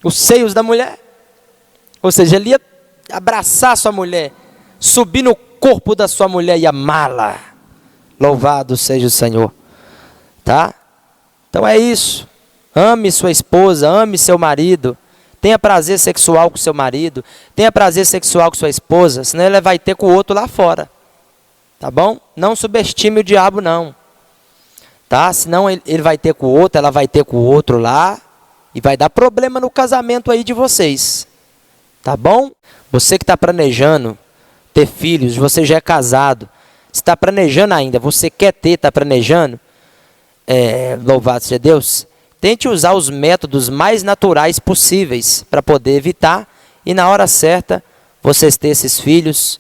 os seios da mulher. Ou seja, ele ia abraçar a sua mulher, subir no corpo da sua mulher e amá-la. Louvado seja o Senhor. Tá? Então é isso. Ame sua esposa, ame seu marido. tenha prazer sexual com seu marido, tenha prazer sexual com sua esposa, senão ele vai ter com o outro lá fora. Tá bom? Não subestime o diabo, não. Tá? Senão ele vai ter com o outro, ela vai ter com o outro lá, e vai dar problema no casamento aí de vocês. Tá bom? Você que está planejando ter filhos, você já é casado, está planejando ainda, você quer ter, está planejando, louvado seja Deus, tente usar os métodos mais naturais possíveis para poder evitar, e na hora certa, vocês ter esses filhos,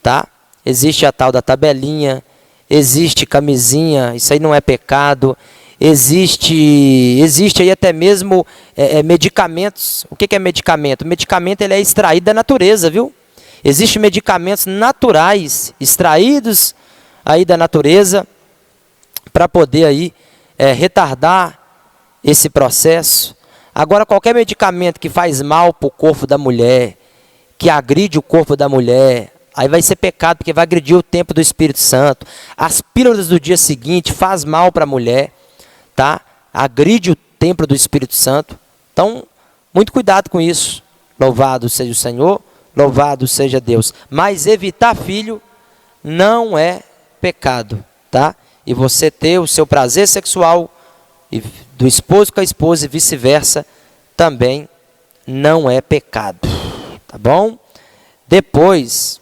tá? Existe a tal da tabelinha, existe camisinha, isso aí não é pecado, existe aí até mesmo medicamentos. O que é medicamento? O medicamento ele é extraído da natureza, viu? Existem medicamentos naturais, extraídos aí da natureza, para poder aí retardar esse processo. Agora, qualquer medicamento que faz mal para o corpo da mulher, que agride o corpo da mulher, aí vai ser pecado, porque vai agredir o templo do Espírito Santo. As pílulas do dia seguinte faz mal para a mulher, tá? Agride o templo do Espírito Santo. Então, muito cuidado com isso. Louvado seja o Senhor, louvado seja Deus. Mas evitar filho não é pecado, tá? E você ter o seu prazer sexual do esposo com a esposa e vice-versa também não é pecado, tá bom? Depois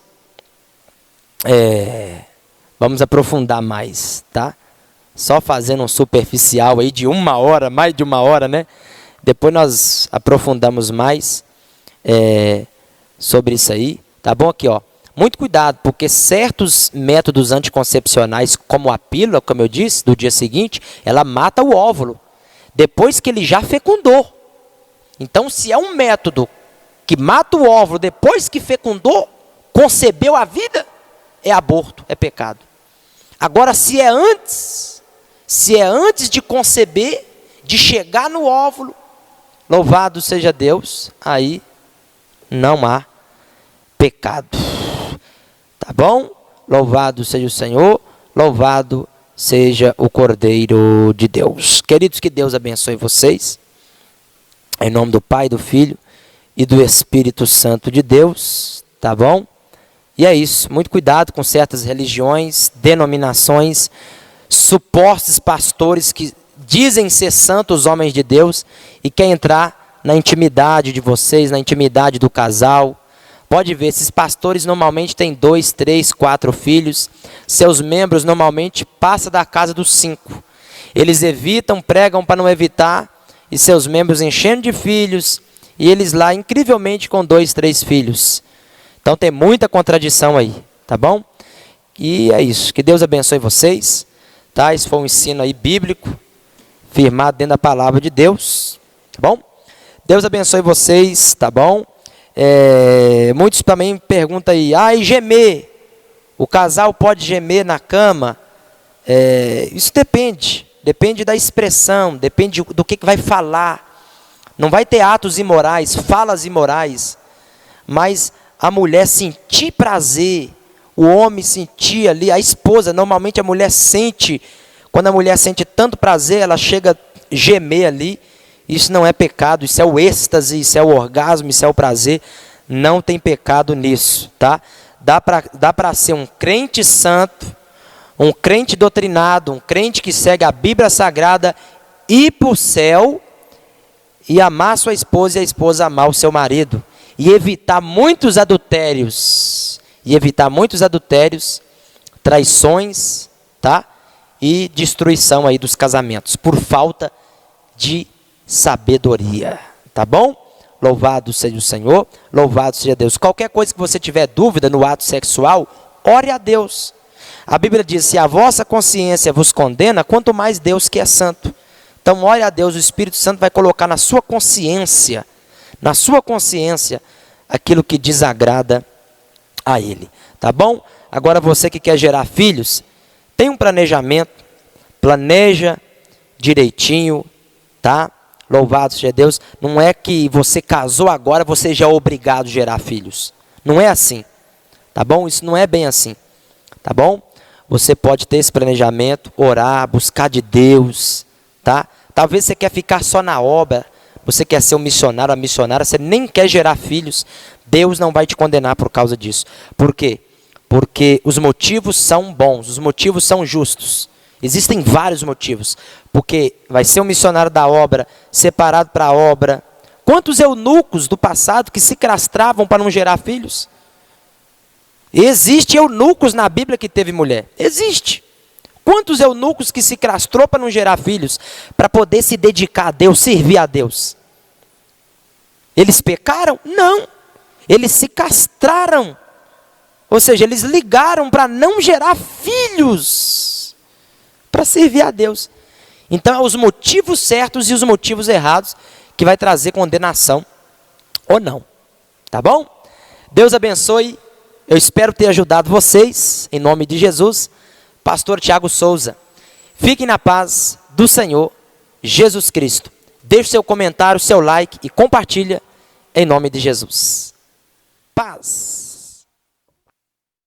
vamos aprofundar mais, tá? Só fazendo um superficial aí de 1 hora, mais de 1 hora, né? Depois nós aprofundamos mais sobre isso aí, tá bom? Aqui, ó. Muito cuidado, porque certos métodos anticoncepcionais, como a pílula, como eu disse, do dia seguinte, ela mata o óvulo, depois que ele já fecundou. Então, se é um método que mata o óvulo depois que fecundou, concebeu a vida, é aborto, é pecado. Agora, se é antes de conceber, de chegar no óvulo, louvado seja Deus, aí não há pecado. Tá bom? Louvado seja o Senhor, louvado seja o Cordeiro de Deus. Queridos, que Deus abençoe vocês. Em nome do Pai, do Filho e do Espírito Santo de Deus. Tá bom? E é isso. Muito cuidado com certas religiões, denominações, supostos pastores que dizem ser santos homens de Deus e quer entrar na intimidade de vocês, na intimidade do casal. Pode ver, esses pastores normalmente têm 2, 3, 4 filhos. Seus membros normalmente passam da casa dos 5. Eles evitam, pregam para não evitar, e seus membros enchendo de filhos, e eles lá incrivelmente com 2, 3 filhos. Então tem muita contradição aí, tá bom? E é isso, que Deus abençoe vocês, tá? Esse foi um ensino aí bíblico, firmado dentro da palavra de Deus, tá bom? Deus abençoe vocês, tá bom? Muitos também perguntam aí, e gemer? O casal pode gemer na cama? Isso depende da expressão, depende do que vai falar. Não vai ter atos imorais, falas imorais, mas a mulher sentir prazer, o homem sentir ali, a esposa, normalmente a mulher sente, quando a mulher sente tanto prazer, ela chega a gemer ali. Isso não é pecado, isso é o êxtase, isso é o orgasmo, isso é o prazer. Não tem pecado nisso, tá? Dá para ser um crente santo, um crente doutrinado, um crente que segue a Bíblia Sagrada, ir para o céu e amar sua esposa e a esposa amar o seu marido. E evitar muitos adultérios, traições, tá? E destruição aí dos casamentos, por falta de sabedoria, tá bom? Louvado seja o Senhor, louvado seja Deus. Qualquer coisa que você tiver dúvida no ato sexual, ore a Deus. A Bíblia diz, se a vossa consciência vos condena, quanto mais Deus que é santo. Então ore a Deus, o Espírito Santo vai colocar na sua consciência, aquilo que desagrada a Ele, tá bom? Agora você que quer gerar filhos, tem um planejamento, planeja direitinho, tá? Louvado seja Deus. Não é que você casou agora, você já é obrigado a gerar filhos. Não é assim, tá bom? Isso não é bem assim, tá bom? Você pode ter esse planejamento, orar, buscar de Deus, tá? Talvez você quer ficar só na obra, você quer ser um missionário, uma missionária, você nem quer gerar filhos, Deus não vai te condenar por causa disso. Por quê? Porque os motivos são bons, os motivos são justos. Existem vários motivos. Porque vai ser um missionário da obra, separado para a obra. Quantos eunucos do passado que se castravam para não gerar filhos? Existe eunucos na Bíblia que teve mulher. Existe. Quantos eunucos que se castrou para não gerar filhos, para poder se dedicar a Deus, servir a Deus? Eles pecaram? Não. Eles se castraram. Ou seja, eles ligaram para não gerar filhos, para servir a Deus. Então, é os motivos certos e os motivos errados que vai trazer condenação ou não. Tá bom? Deus abençoe. Eu espero ter ajudado vocês, em nome de Jesus. Pastor Tiago Souza. Fiquem na paz do Senhor Jesus Cristo. Deixe seu comentário, seu like e compartilha em nome de Jesus. Paz.